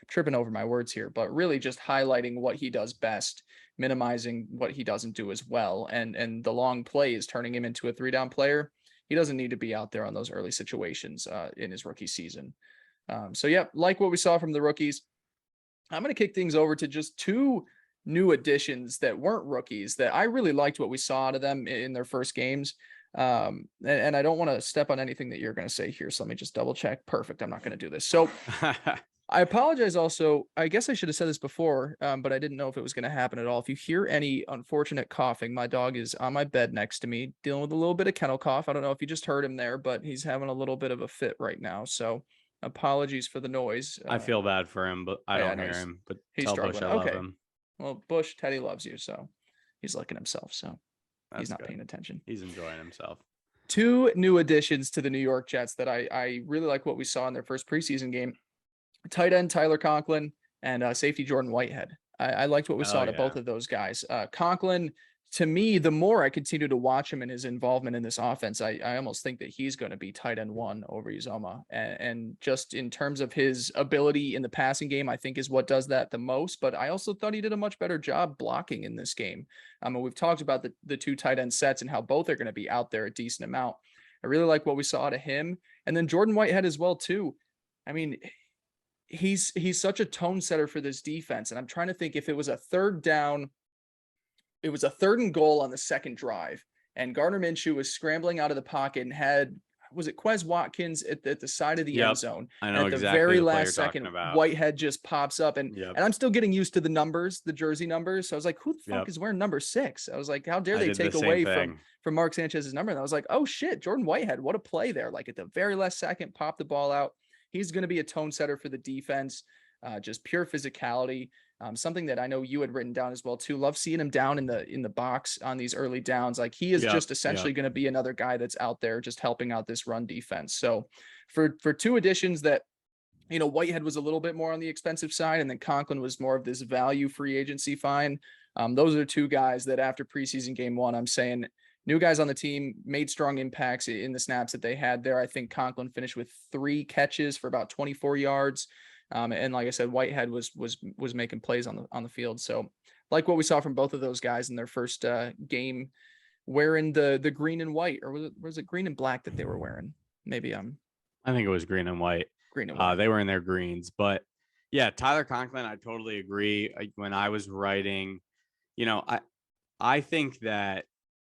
tripping over my words here? But really just highlighting what he does best, minimizing what he doesn't do as well, and the long plays turning him into a 3-down player. He doesn't need to be out there on those early situations in his rookie season. So, yeah, like what we saw from the rookies. I'm going to kick things over to just 2 new additions that weren't rookies that I really liked what we saw out of them in their first games. And I don't want to step on anything that you're going to say here. So let me just double check. Perfect. I'm not going to do this. So I apologize also. I guess I should have said this before, but I didn't know if it was going to happen at all. If you hear any unfortunate coughing, my dog is on my bed next to me dealing with a little bit of kennel cough. I don't know if you just heard him there, but he's having a little bit of a fit right now. So apologies for the noise. I feel bad for him, but I don't hear him. But he's tell Bush struggling. I love Okay. him. Well, Bush, Teddy loves you, so he's licking himself. So he's not good. paying attention. He's enjoying himself. 2 new additions to the New York Jets that I really like what we saw in their first preseason game. Tight end Tyler Conklin and safety Jordan Whitehead. I liked what we saw to both of those guys. Conklin, to me, the more I continue to watch him and his involvement in this offense, I almost think that he's going to be tight end 1 over Uzomah. And just in terms of his ability in the passing game, I think is what does that the most. But I also thought he did a much better job blocking in this game. We've talked about the 2 tight end sets and how both are going to be out there a decent amount. I really like what we saw out of him. And then Jordan Whitehead as well, too. I mean, he's such a tone setter for this defense. And I'm trying to think, if it was a 3rd down, it was a 3rd and goal on the second drive, and Gardner Minshew was scrambling out of the pocket and had, was it Quez Watkins at the side of the end zone? I know and at exactly the very the last second, Whitehead just pops up, and I'm still getting used to the numbers, the jersey numbers. So I was like, who the fuck is wearing number 6? I was like, how dare they take away from Mark Sanchez's number? And I was like, oh shit, Jordan Whitehead, what a play there. Like at the very last second, pop the ball out. He's going to be a tone setter for the defense. Just pure physicality. Something that I know you had written down as well too. Love seeing him down in the box on these early downs. Like he is just essentially going to be another guy that's out there just helping out this run defense. So for 2 additions that, Whitehead was a little bit more on the expensive side, and then Conklin was more of this value free agency find. Those are 2 guys that after preseason game 1, I'm saying new guys on the team made strong impacts in the snaps that they had there. I think Conklin finished with 3 catches for about 24 yards. And like I said, Whitehead was making plays on the field. So like what we saw from both of those guys in their first game, wearing the green and white, or was it green and black that they were wearing? Maybe I think it was green and white. Green and white. They were in their greens, but yeah, Tyler Conklin, I totally agree. When I was writing, I think that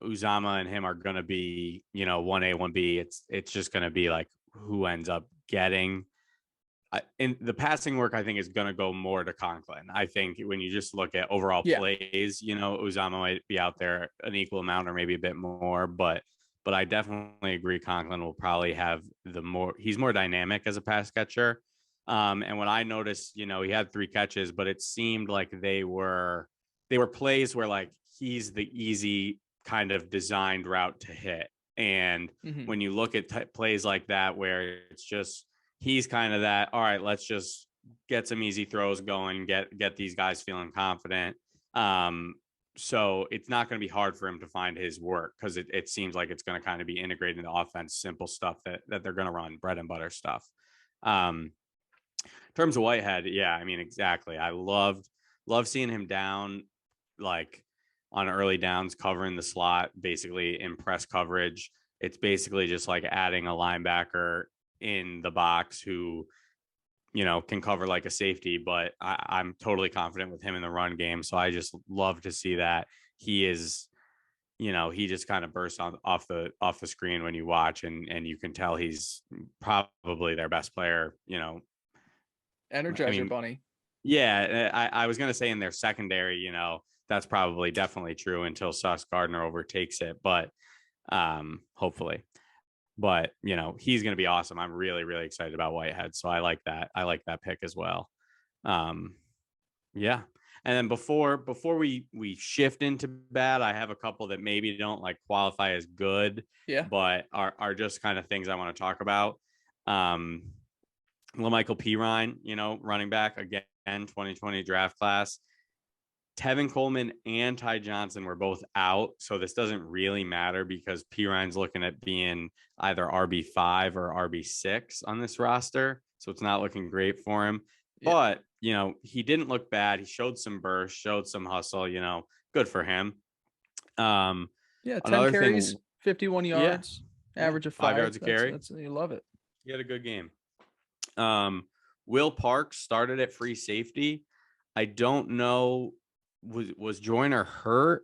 Uzomah and him are going to be, 1A, 1B. It's just going to be like who ends up getting. In the passing work, I think is going to go more to Conklin. I think when you just look at overall plays, Uzomah might be out there an equal amount or maybe a bit more, but I definitely agree Conklin will probably have he's more dynamic as a pass catcher. And when I noticed, he had 3 catches, but it seemed like they were plays where like he's the easy kind of designed route to hit. And when you look at plays like that, where it's just, he's kind of that, all right, let's just get some easy throws going, get these guys feeling confident. So it's not going to be hard for him to find his work, because it seems like it's going to kind of be integrated into offense, simple stuff that they're going to run, bread and butter stuff. In terms of Whitehead, I mean, exactly. I love seeing him down, like on early downs, covering the slot, basically in press coverage. It's basically just like adding a linebacker in the box who, can cover like a safety, but I'm totally confident with him in the run game. So I just love to see that he is, he just kind of bursts off the screen when you watch, and you can tell he's probably their best player, Energizer Bunny. Yeah. I was going to say in their secondary, that's probably definitely true until Sauce Gardner overtakes it, but hopefully. but he's going to be awesome. I'm really, really excited about Whitehead. So I like that. I like that pick as well. Yeah. And then before we shift into bad, I have a couple that maybe don't like qualify as good, Yeah. but are just kind of things I want to talk about. LaMichael Pirine, running back again, 2020 draft class. Tevin Coleman and Ty Johnson were both out, so this doesn't really matter because Pirine's looking at being either RB5 or RB6 on this roster, so it's not looking great for him. Yeah. But he didn't look bad. He showed some burst, showed some hustle. Good for him. Yeah. 10 Another carries, thing, 51 yards, average of 5 5. yards a carry. That's you love it. He had a good game. Will Parks started at free safety. I don't know. Was Joyner hurt?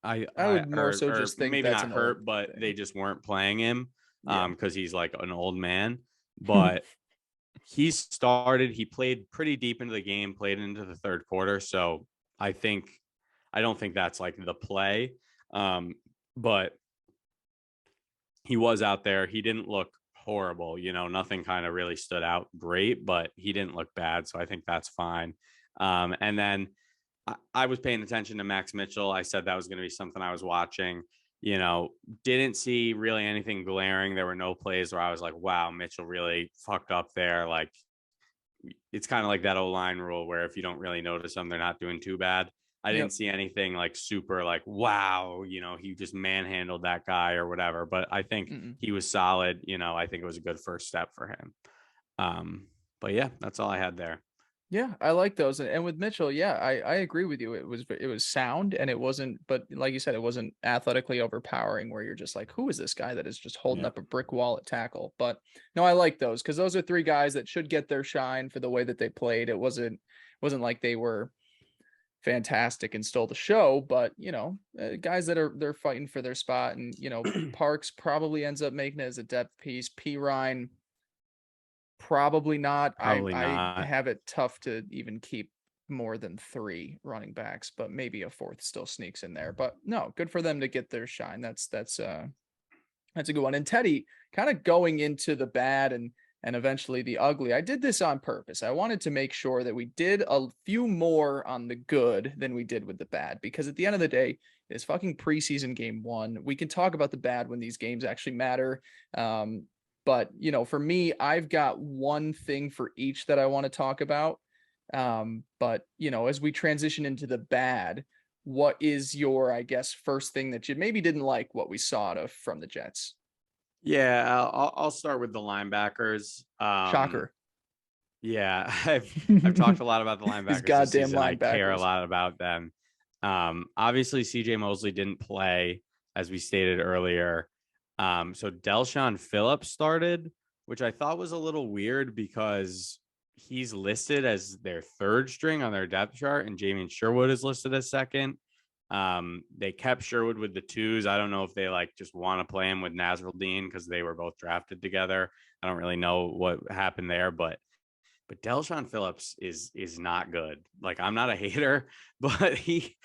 I would more so just think maybe that's not an hurt, old but thing. they just weren't playing him Yeah. because he's like an old man. But he started. He played pretty deep into the game, played into the third quarter. So I don't think that's like the play. But he was out there. He didn't look horrible. Nothing kind of really stood out great, but he didn't look bad. So I think that's fine. And then I was paying attention to Max Mitchell. I said that was going to be something I was watching. Didn't see really anything glaring. There were no plays where I was like, wow, Mitchell really fucked up there. Like, it's kind of like that O-line rule where if you don't really notice them, they're not doing too bad. I didn't see anything like super like, wow, he just manhandled that guy or whatever. But I think he was solid. I think it was a good first step for him. But yeah, that's all I had there. Yeah, I like those. And with Mitchell, yeah, I agree with you. It was sound and it wasn't, but like you said, it wasn't athletically overpowering where you're just like, who is this guy that is just holding up a brick wall at tackle? But no, I like those because those are 3 guys that should get their shine for the way that they played. It wasn't like they were fantastic and stole the show, but guys that they're fighting for their spot. And Parks probably ends up making it as a depth piece. Pirine, probably not. Probably I not. have it tough to even keep more than 3 running backs, but maybe a 4th still sneaks in there. But no, good for them to get their shine. That's a good one. And Teddy, kind of going into the bad and eventually the ugly. I did this on purpose. I wanted to make sure that we did a few more on the good than we did with the bad, because at the end of the day, it's fucking preseason game 1. We can talk about the bad when these games actually matter. But for me, I've got one thing for each that I want to talk about. But as we transition into the bad, what is your, I guess, first thing that you maybe didn't like what we saw from the Jets? Yeah, I'll start with the linebackers. Shocker. Yeah, I've talked a lot about the These linebackers this goddamn season. I care a linebackers. lot about them. Obviously, CJ Mosley didn't play, as we stated earlier. So Delshon Phillips started, which I thought was a little weird because he's listed as their 3rd string on their depth chart, and Jamien Sherwood is listed as 2nd. They kept Sherwood with the 2s. I don't know if they like just want to play him with Nasruddin because they were both drafted together. I don't really know what happened there, but Delshon Phillips is not good. Like, I'm not a hater, but he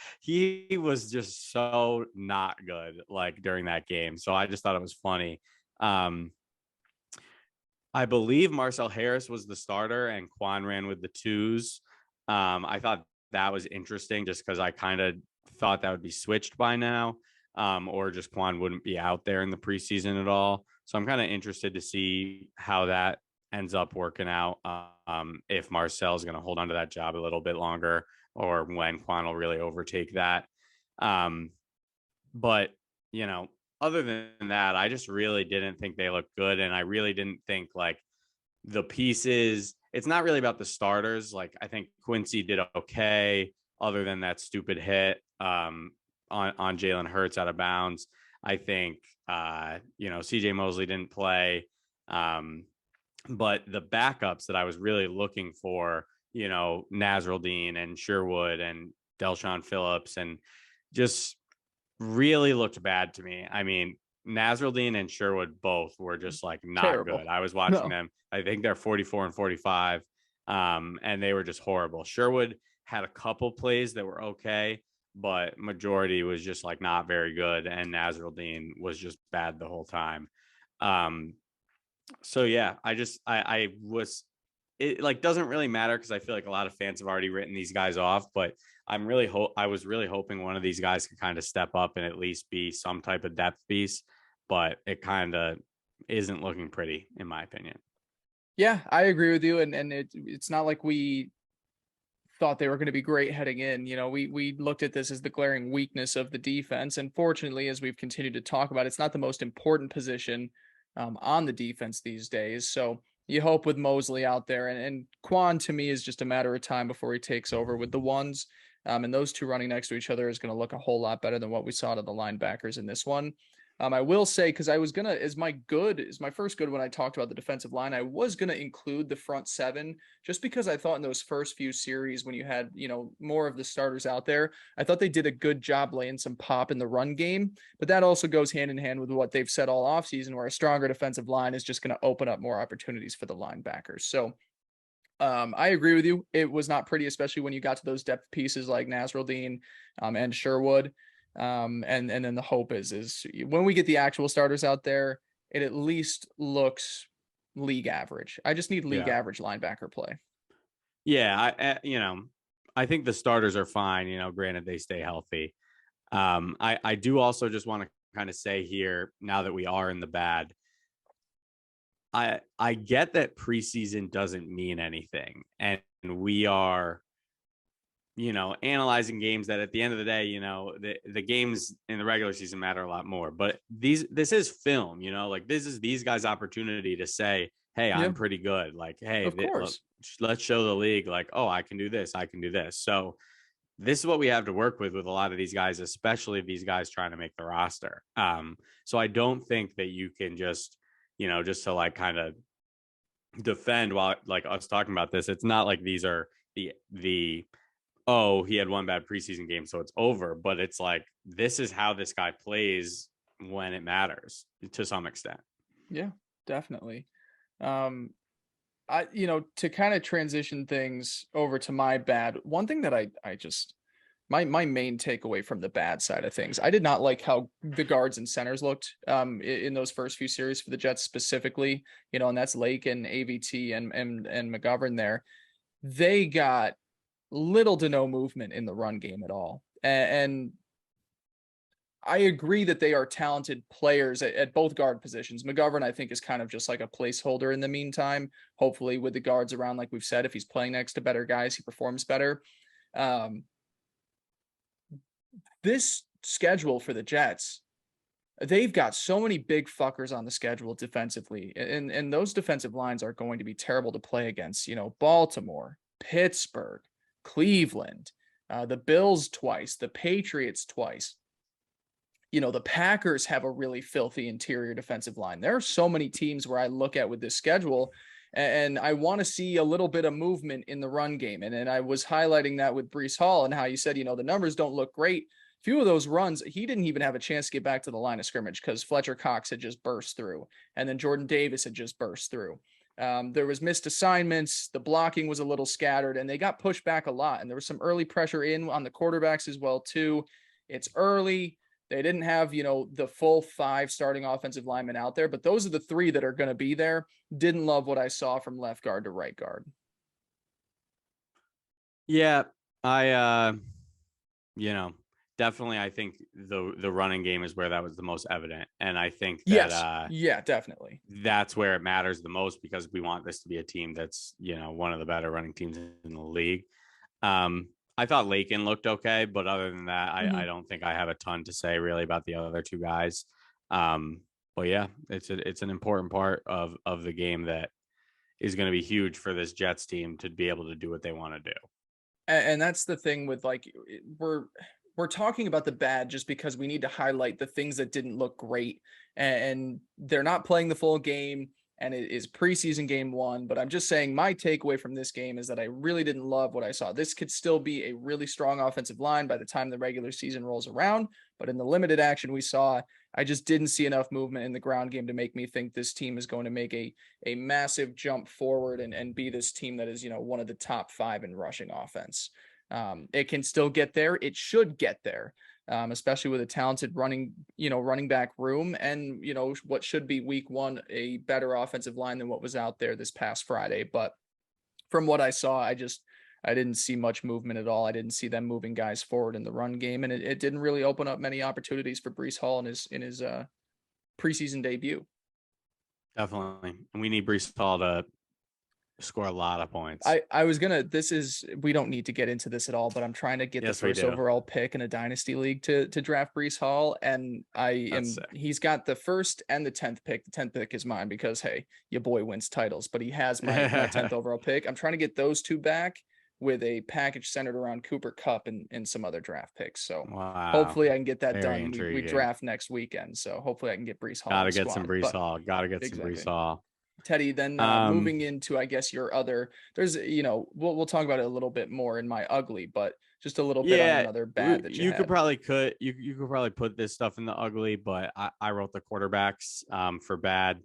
was just so not good like during that game. So I just thought it was funny. I believe Marcel Harris was the starter and Quan ran with the 2s. I thought that was interesting just because I kind of thought that would be switched by now, or just Quan wouldn't be out there in the preseason at all. So I'm kind of interested to see how that ends up working out, if Marcel's going to hold on to that job a little bit longer or when Quan will really overtake that. But, other than that, I just really didn't think they looked good. And I really didn't think like the pieces, it's not really about the starters. Like, I think Quincy did okay, other than that stupid hit on Jalen Hurts out of bounds. I think, CJ Mosley didn't play. But the backups that I was really looking for, Nasruddin and Sherwood and Delshon Phillips, and just really looked bad to me. I mean, Nasruddin and Sherwood both were just like not Terrible. good. I was watching them. I think they're 44 and 45. And they were just horrible. Sherwood had a couple plays that were okay, but majority was just like not very good. And Nasruddin was just bad the whole time. Um, so yeah, I was, it like doesn't really matter because I feel like a lot of fans have already written these guys off, but I was really hoping one of these guys could kind of step up and at least be some type of depth piece, but it kind of isn't looking pretty in my opinion. Yeah, I agree with you. And it's not like we thought they were going to be great heading in. You know, we looked at this as the glaring weakness of the defense. And fortunately, as we've continued to talk about, it's not the most important position on the defense these days. So you hope with Mosley out there, and Quan to me is just a matter of time before he takes over with the ones. And those two running next to each other is going to look a whole lot better than what we saw to the linebackers in this one. I will say, because I was gonna, as my first good when I talked about the defensive line, I was gonna include the front seven, just because I thought in those first few series when you had, more of the starters out there, I thought they did a good job laying some pop in the run game. But that also goes hand in hand with what they've said all offseason, where a stronger defensive line is just going to open up more opportunities for the linebackers. So I agree with you. It was not pretty, especially when you got to those depth pieces like Nasruddin and Sherwood. And then the hope is when we get the actual starters out there, it at least looks league average. I just need league Yeah. average linebacker play. Yeah. I think the starters are fine, granted they stay healthy. I do also just want to kind of say here, now that we are in the bad, I get that preseason doesn't mean anything, and we are, analyzing games that at the end of the day, the games in the regular season matter a lot more. But this is film, like this is these guys' opportunity to say, hey, Yeah, I'm pretty good. Like, hey, of course. let's show the league, like, oh, I can do this, I can do this. So this is what we have to work with a lot of these guys, especially these guys trying to make the roster. So I don't think that you can just, just to like kind of defend while like us talking about this. It's not like these are the oh, he had one bad preseason game, so it's over. But it's like this is how this guy plays when it matters to some extent. Yeah, definitely. Um, to kind of transition things over to my bad, one thing that I just my main takeaway from the bad side of things, I did not like how the guards and centers looked in those first few series for the Jets specifically, and that's Lake and AVT and McGovern there. They got little to no movement in the run game at all. And I agree that they are talented players at both guard positions. McGovern, I think, is kind of just like a placeholder in the meantime. Hopefully, with the guards around, like we've said, if he's playing next to better guys, he performs better. Um, this schedule for the Jets, they've got so many big fuckers on the schedule defensively, and those defensive lines are going to be terrible to play against. Baltimore, Pittsburgh, Cleveland, the Bills twice, the Patriots twice. The Packers have a really filthy interior defensive line. There are so many teams where I look at with this schedule and I want to see a little bit of movement in the run game. And I was highlighting that with Breece Hall and how you said, the numbers don't look great. Few of those runs, he didn't even have a chance to get back to the line of scrimmage because Fletcher Cox had just burst through. And then Jordan Davis had just burst through. There was missed assignments. The blocking was a little scattered and they got pushed back a lot. And there was some early pressure in on the quarterbacks as well, too. It's early. They didn't have, the full 5 starting offensive linemen out there, but those are the 3 that are going to be there. Didn't love what I saw from left guard to right guard. Yeah, definitely I think the running game is where that was the most evident. And I think that Yes. Yeah, definitely. that's where it matters the most because we want this to be a team that's, one of the better running teams in the league. I thought Lakin looked okay, but other than that, I don't think I have a ton to say really about the other 2 guys. But yeah, it's an important part of the game that is going to be huge for this Jets team to be able to do what they want to do. And that's the thing with like, we're talking about the bad just because we need to highlight the things that didn't look great, and they're not playing the full game. And it is preseason game 1, but I'm just saying my takeaway from this game is that I really didn't love what I saw. This could still be a really strong offensive line by the time the regular season rolls around, but in the limited action we saw, I just didn't see enough movement in the ground game to make me think this team is going to make a massive jump forward and be this team that is, one of the top 5 in rushing offense. It can still get there. It should get there. especially with a talented running back room, and what should be week one, a better offensive line than what was out there this past Friday. But from what I saw, I didn't see much movement at all. I didn't see them moving guys forward in the run game, and it didn't really open up many opportunities for Breece Hall in his preseason debut. Definitely. And we need Breece Hall to score a lot of points. We don't need to get into this at all, but I'm trying to get the first overall pick in a dynasty league to draft Breece Hall. And he's got the first and the 10th pick. The 10th pick is mine because, hey, your boy wins titles, but he has my 10th overall pick. I'm trying to get those two back with a package centered around Cooper Kupp and some other draft picks. So hopefully I can get that done. We draft next weekend. So hopefully I can get Breece Hall. Gotta get some Breece Hall. Breece Hall. Teddy, then moving into, I guess, your other, there's, we'll talk about it a little bit more in my ugly, but just a little bit on another bad that you could probably put this stuff in the ugly, but I wrote the quarterbacks for bad.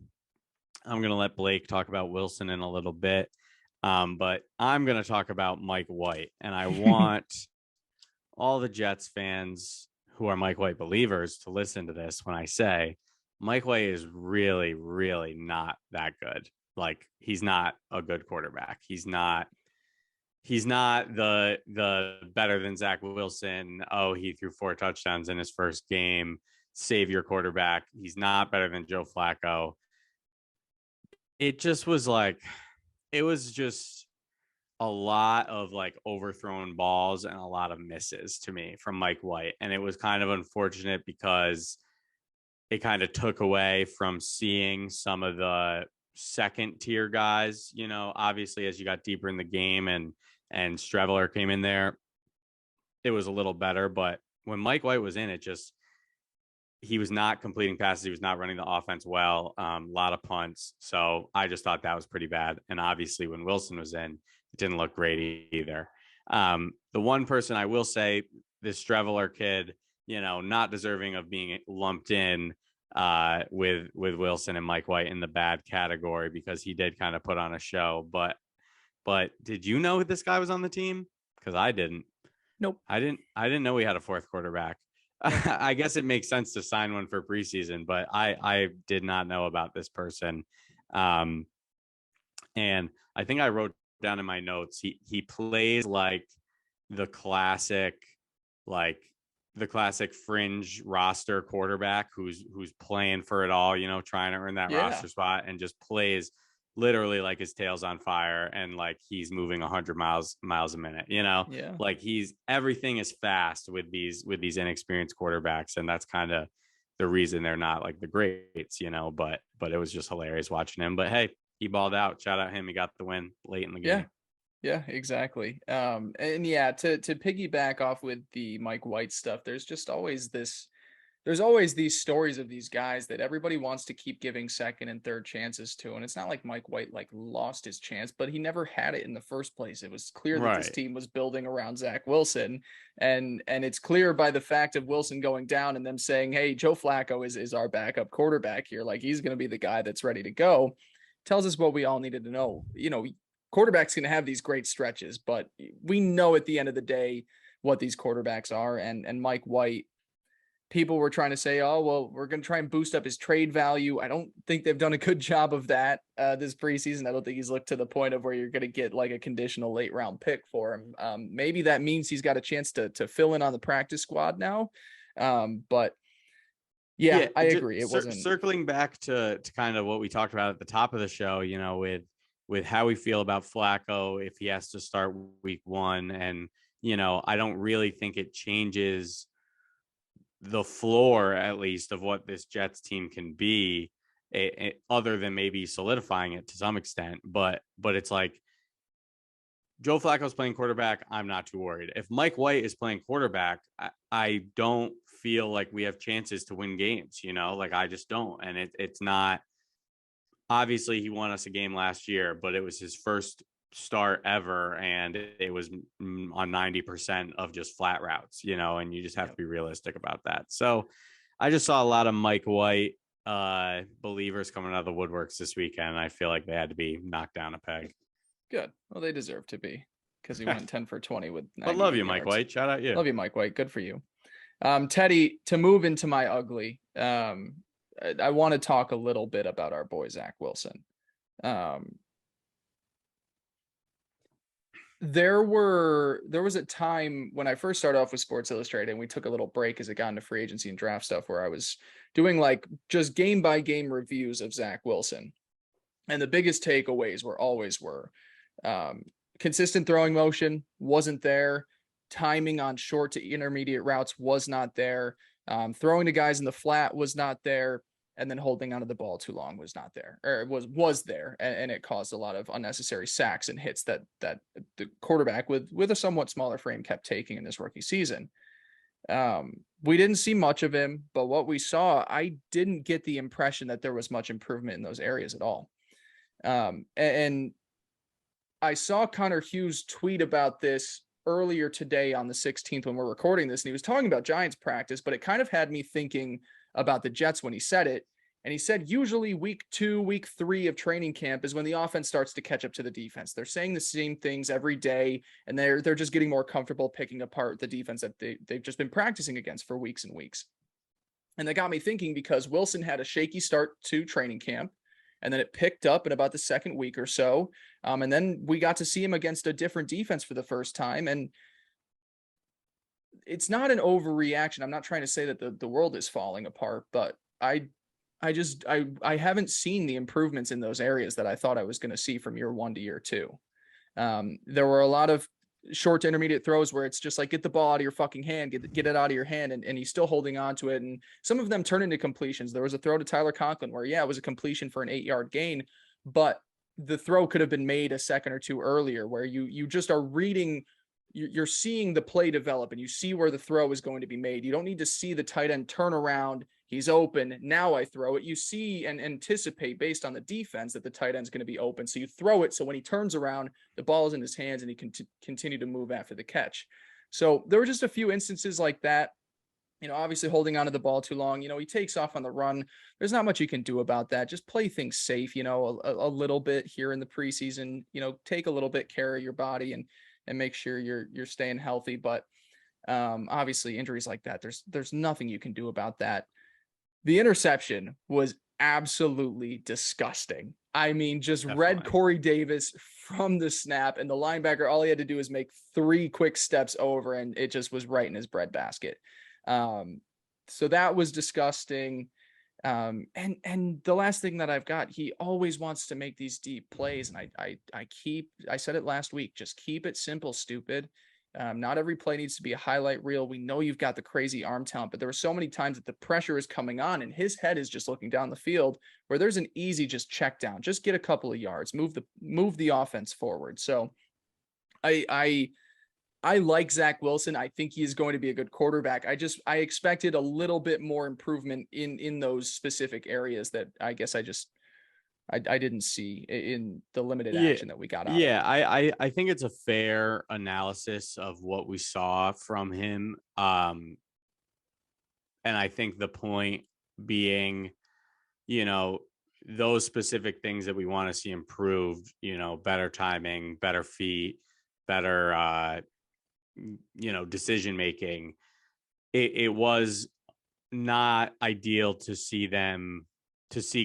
I'm going to let Blake talk about Wilson in a little bit. But I'm going to talk about Mike White, and I want all the Jets fans who are Mike White believers to listen to this when I say Mike White is really, really not that good. Like, he's not a good quarterback. He's not the better than Zach Wilson. Oh, he threw 4 touchdowns in his first game. Savior quarterback. He's not better than Joe Flacco. It was just a lot of like overthrown balls and a lot of misses to me from Mike White. And it was kind of unfortunate because it kind of took away from seeing some of the second tier guys, obviously as you got deeper in the game and Streveler came in there, it was a little better. But when Mike White was in, he was not completing passes. He was not running the offense well. A lot of punts. So I just thought that was pretty bad. And obviously when Wilson was in, it didn't look great either. The one person I will say, this Streveler kid, not deserving of being lumped in with Wilson and Mike White in the bad category because he did kind of put on a show. But did you know this guy was on the team? Because I didn't. Nope. I didn't know we had a 4th quarterback. I guess it makes sense to sign one for preseason, but I did not know about this person. And I think I wrote down in my notes, he plays like the classic fringe roster quarterback who's playing for it all, trying to earn that roster spot, and just plays literally like his tail's on fire and like he's moving 100 miles a minute, like everything is fast with these inexperienced quarterbacks. And that's kind of the reason they're not like the greats, but it was just hilarious watching him. But hey, he balled out. Shout out him. He got the win late in the game. Yeah, exactly. And to piggyback off with the Mike White stuff, there's always these stories of these guys that everybody wants to keep giving second and third chances to. And it's not like Mike White lost his chance, but he never had it in the first place. It was clear that this team was building around Zach Wilson. And it's clear by the fact of Wilson going down and them saying, hey, Joe Flacco is our backup quarterback here. Like, he's going to be the guy that's ready to go. Tells us what we all needed to know. Quarterbacks can have these great stretches, but we know at the end of the day what these quarterbacks are. And Mike White, people were trying to say, oh, well, we're going to try and boost up his trade value. I don't think they've done a good job of that this preseason. I don't think he's looked to the point of where you're going to get like a conditional late round pick for him. Maybe that means he's got a chance to fill in on the practice squad now. But I agree. It wasn't circling back to kind of what we talked about at the top of the show, with how we feel about Flacco, if he has to start week 1. And, I don't really think it changes the floor, at least, of what this Jets team can be, other than maybe solidifying it to some extent. But it's like, Joe Flacco's playing quarterback, I'm not too worried. If Mike White is playing quarterback, I don't feel like we have chances to win games, like I just don't. And it's not, obviously he won us a game last year, but it was his first start ever. And it was on 90% of just flat routes, and you just have to be realistic about that. So I just saw a lot of Mike White believers coming out of the woodworks this weekend. And I feel like they had to be knocked down a peg. Good. Well, they deserve to be, because he went 10 for 20 with 90 But love you, yards. Mike White. Shout out you. Love you, Mike White. Good for you. Teddy, to move into my ugly, I want to talk a little bit about our boy Zach Wilson. There was a time when I first started off with Sports Illustrated and we took a little break as it got into free agency and draft stuff where I was doing like just game by game reviews of Zach Wilson. And the biggest takeaways were consistent throwing motion wasn't there. Timing on short to intermediate routes was not there. Throwing to guys in the flat was not there. And then holding onto the ball too long was not there, or it was there, and it caused a lot of unnecessary sacks and hits that the quarterback with a somewhat smaller frame kept taking in this rookie season. We didn't see much of him, but what we saw, I didn't get the impression that there was much improvement in those areas at all. And I saw Connor Hughes tweet about this earlier today on the 16th when we're recording this, and he was talking about Giants practice, but it kind of had me thinking about the Jets when he said it. And he said, usually week 2, week 3 of training camp is when the offense starts to catch up to the defense. They're saying the same things every day, and they're just getting more comfortable picking apart the defense that they've just been practicing against for weeks and weeks. And that got me thinking, because Wilson had a shaky start to training camp, and then it picked up in about the second week or so. And then we got to see him against a different defense for the first time. And it's not an overreaction. I'm not trying to say that the world is falling apart, but I haven't seen the improvements in those areas that I thought I was going to see from year 1 to year 2. There were a lot of short to intermediate throws where it's just like, get the ball out of your fucking hand, get it out of your hand. And he's still holding on to it. And some of them turn into completions. There was a throw to Tyler Conklin where, yeah, it was a completion for an 8-yard gain, but the throw could have been made a second or two earlier, where you just are reading, you're seeing the play develop and you see where the throw is going to be made. You don't need to see the tight end turn around. He's open. Now I throw it. You see and anticipate based on the defense that the tight end is going to be open. So you throw it. So when he turns around, the ball is in his hands and he can continue to move after the catch. So there were just a few instances like that. Obviously holding onto the ball too long. He takes off on the run. There's not much you can do about that. Just play things safe, a little bit here in the preseason, take a little bit care of your body and make sure you're staying healthy. But obviously injuries like that, there's nothing you can do about that. The interception was absolutely disgusting. I mean, just Definitely. Read Corey Davis from the snap, and the linebacker, all he had to do is make 3 quick steps over, and it just was right in his breadbasket. So that was disgusting. And the last thing that I've got, he always wants to make these deep plays. And I said it last week, just keep it simple, stupid. Not every play needs to be a highlight reel. We know you've got the crazy arm talent, but there were so many times that the pressure is coming on and his head is just looking down the field, where there's an easy just check down, just get a couple of yards, move the offense forward. So I like Zach Wilson. I think he is going to be a good quarterback. I expected a little bit more improvement in those specific areas that I guess I didn't see in the limited action that we got out of him. I think it's a fair analysis of what we saw from him. And I think the point being, those specific things that we want to see improved, better timing, better feet, better, decision making. It was not ideal to see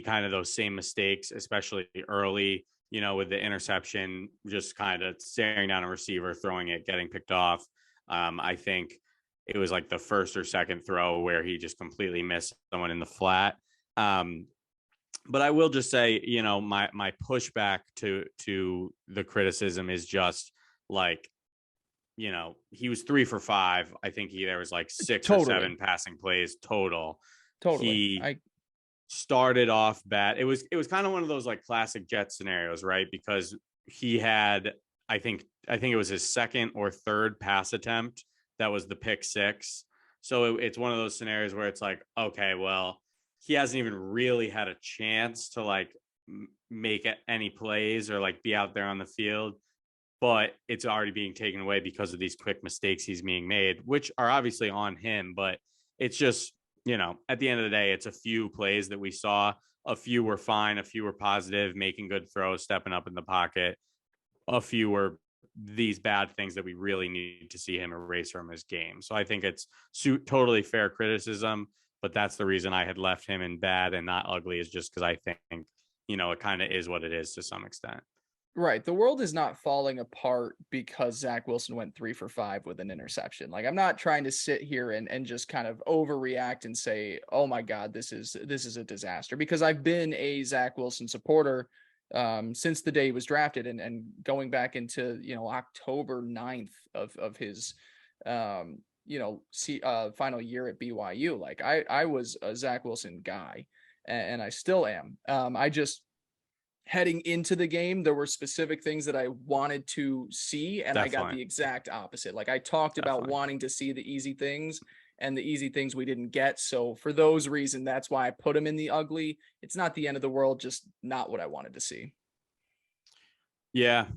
kind of those same mistakes, especially early, with the interception, just kind of staring down a receiver, throwing it, getting picked off. I think it was like the first or second throw where he just completely missed someone in the flat. But I will just say, my pushback to the criticism is just like, he was 3 for 5. I think there was like 6 or 7 passing plays total. He started off bad. It was kind of one of those like classic Jet scenarios, right? Because he had, I think it was his second or third pass attempt that was the pick 6. So it's one of those scenarios where it's like, okay, well, he hasn't even really had a chance to like make any plays or like be out there on the field, but it's already being taken away because of these quick mistakes he's being made, which are obviously on him. But it's just, at the end of the day, it's a few plays that we saw. A few were fine. A few were positive, making good throws, stepping up in the pocket. A few were these bad things that we really need to see him erase from his game. So I think it's totally fair criticism, but that's the reason I had left him in bad and not ugly, is just because I think, it kind of is what it is to some extent. Right. The world is not falling apart because Zach Wilson went 3 for 5 with an interception. Like, I'm not trying to sit here and just kind of overreact and say, oh my God, this is a disaster, because I've been a Zach Wilson supporter since the day he was drafted, and going back into, October 9th of his, final year at BYU. Like, I was a Zach Wilson guy, and I still am. I just, heading into the game, there were specific things that I wanted to see, and Definitely. I got the exact opposite. Like, I talked about wanting to see the easy things, and the easy things we didn't get. So for those reasons, that's why I put him in the ugly. It's not the end of the world, just not what I wanted to see. Yeah.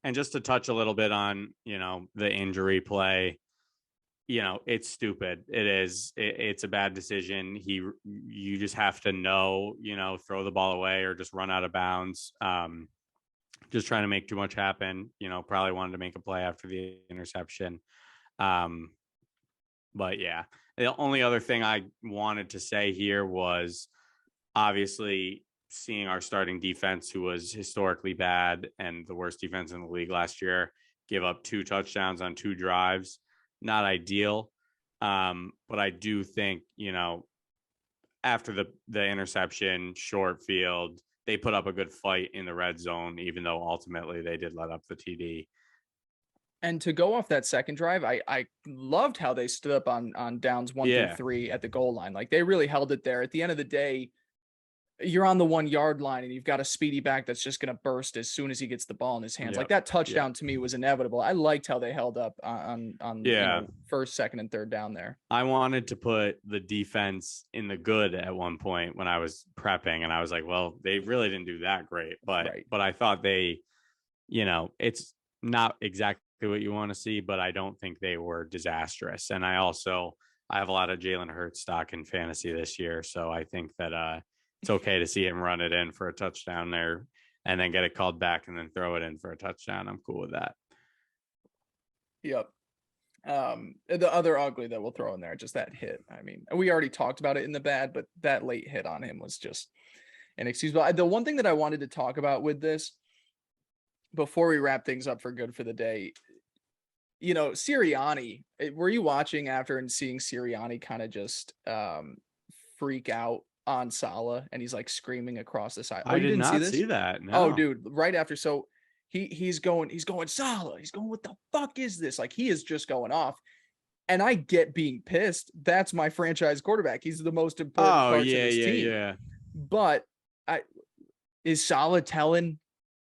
And just to touch a little bit on, the injury play, it's stupid. It is. It's a bad decision. You just have to know, throw the ball away or just run out of bounds. Just trying to make too much happen. Probably wanted to make a play after the interception. But yeah, the only other thing I wanted to say here was obviously seeing our starting defense, who was historically bad and the worst defense in the league last year, give up 2 touchdowns on 2 drives. Not ideal. But I do think, after the interception, short field, they put up a good fight in the red zone, even though ultimately they did let up the TD. And to go off that second drive, I loved how they stood up on downs 1 through 3 at the goal line. Like, they really held it there. At the end of the day, you're on the 1 yard line and you've got a speedy back that's just going to burst as soon as he gets the ball in his hands. Like, that touchdown to me was inevitable. I liked how they held up on first, second, and third down there. I wanted to put the defense in the good at one point when I was prepping, and I was like, well, they really didn't do that great, but I thought they, it's not exactly what you want to see, but I don't think they were disastrous. And I have a lot of Jalen Hurts stock in fantasy this year, so I think that it's okay to see him run it in for a touchdown there and then get it called back and then throw it in for a touchdown. I'm cool with that. Yep. The other ugly that we'll throw in there, just that hit. I mean, we already talked about it in the bad, but that late hit on him was just inexcusable. The one thing that I wanted to talk about with this, before we wrap things up for good for the day, Sirianni, were you watching after and seeing Sirianni kind of just freak out on Saleh, and he's like screaming across the side? I did not see that. No. Oh, dude, right after. So he's going, Saleh, he's going, what the fuck is this? Like, he is just going off. And I get being pissed. That's my franchise quarterback. He's the most important parts of his team. Yeah. But is Saleh telling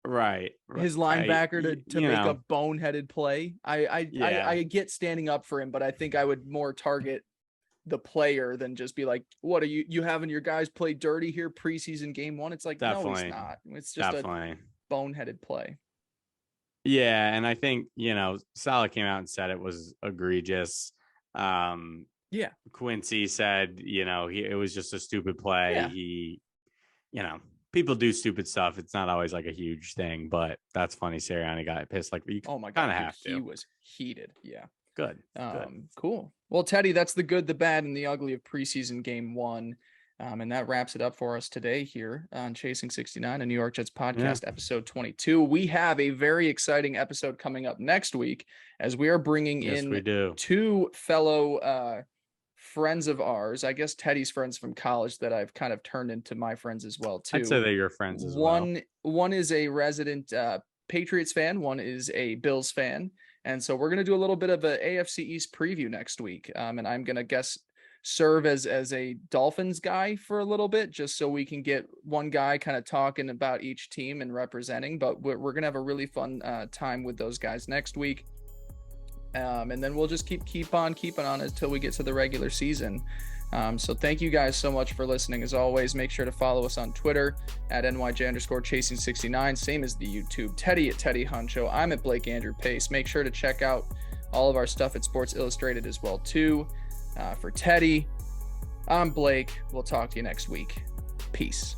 his linebacker to make a boneheaded play? I get standing up for him, but I think I would more target the player than just be like, what are you having your guys play dirty here preseason game 1? It's like, no, he's not. It's just a boneheaded play. Yeah, and I think, Saleh came out and said it was egregious. Quincy said, it was just a stupid play. Yeah. He, people do stupid stuff. It's not always like a huge thing, but that's funny. Sirianni got pissed. Like, you kind of have to. He was heated. Yeah. Good. Cool. Well, Teddy, that's the good, the bad, and the ugly of preseason game 1. And that wraps it up for us today here on Chasing 69, a New York Jets podcast, episode 22. We have a very exciting episode coming up next week, as we are bringing in 2 fellow friends of ours. I guess Teddy's friends from college that I've kind of turned into my friends as well, too. I'd say they're your friends as well. One is a resident Patriots fan. One is a Bills fan. And so we're going to do a little bit of an AFC East preview next week. And I'm going to serve as a Dolphins guy for a little bit, just so we can get one guy kind of talking about each team and representing. But we're going to have a really fun time with those guys next week. And then we'll just keep on keeping on until we get to the regular season. So thank you guys so much for listening. As always, make sure to follow us on Twitter at NYJ_Chasing69, same as the YouTube. Teddy at Teddy Huncho. I'm at Blake Andrew Pace. Make sure to check out all of our stuff at Sports Illustrated as well, too. For Teddy, I'm Blake. We'll talk to you next week. Peace.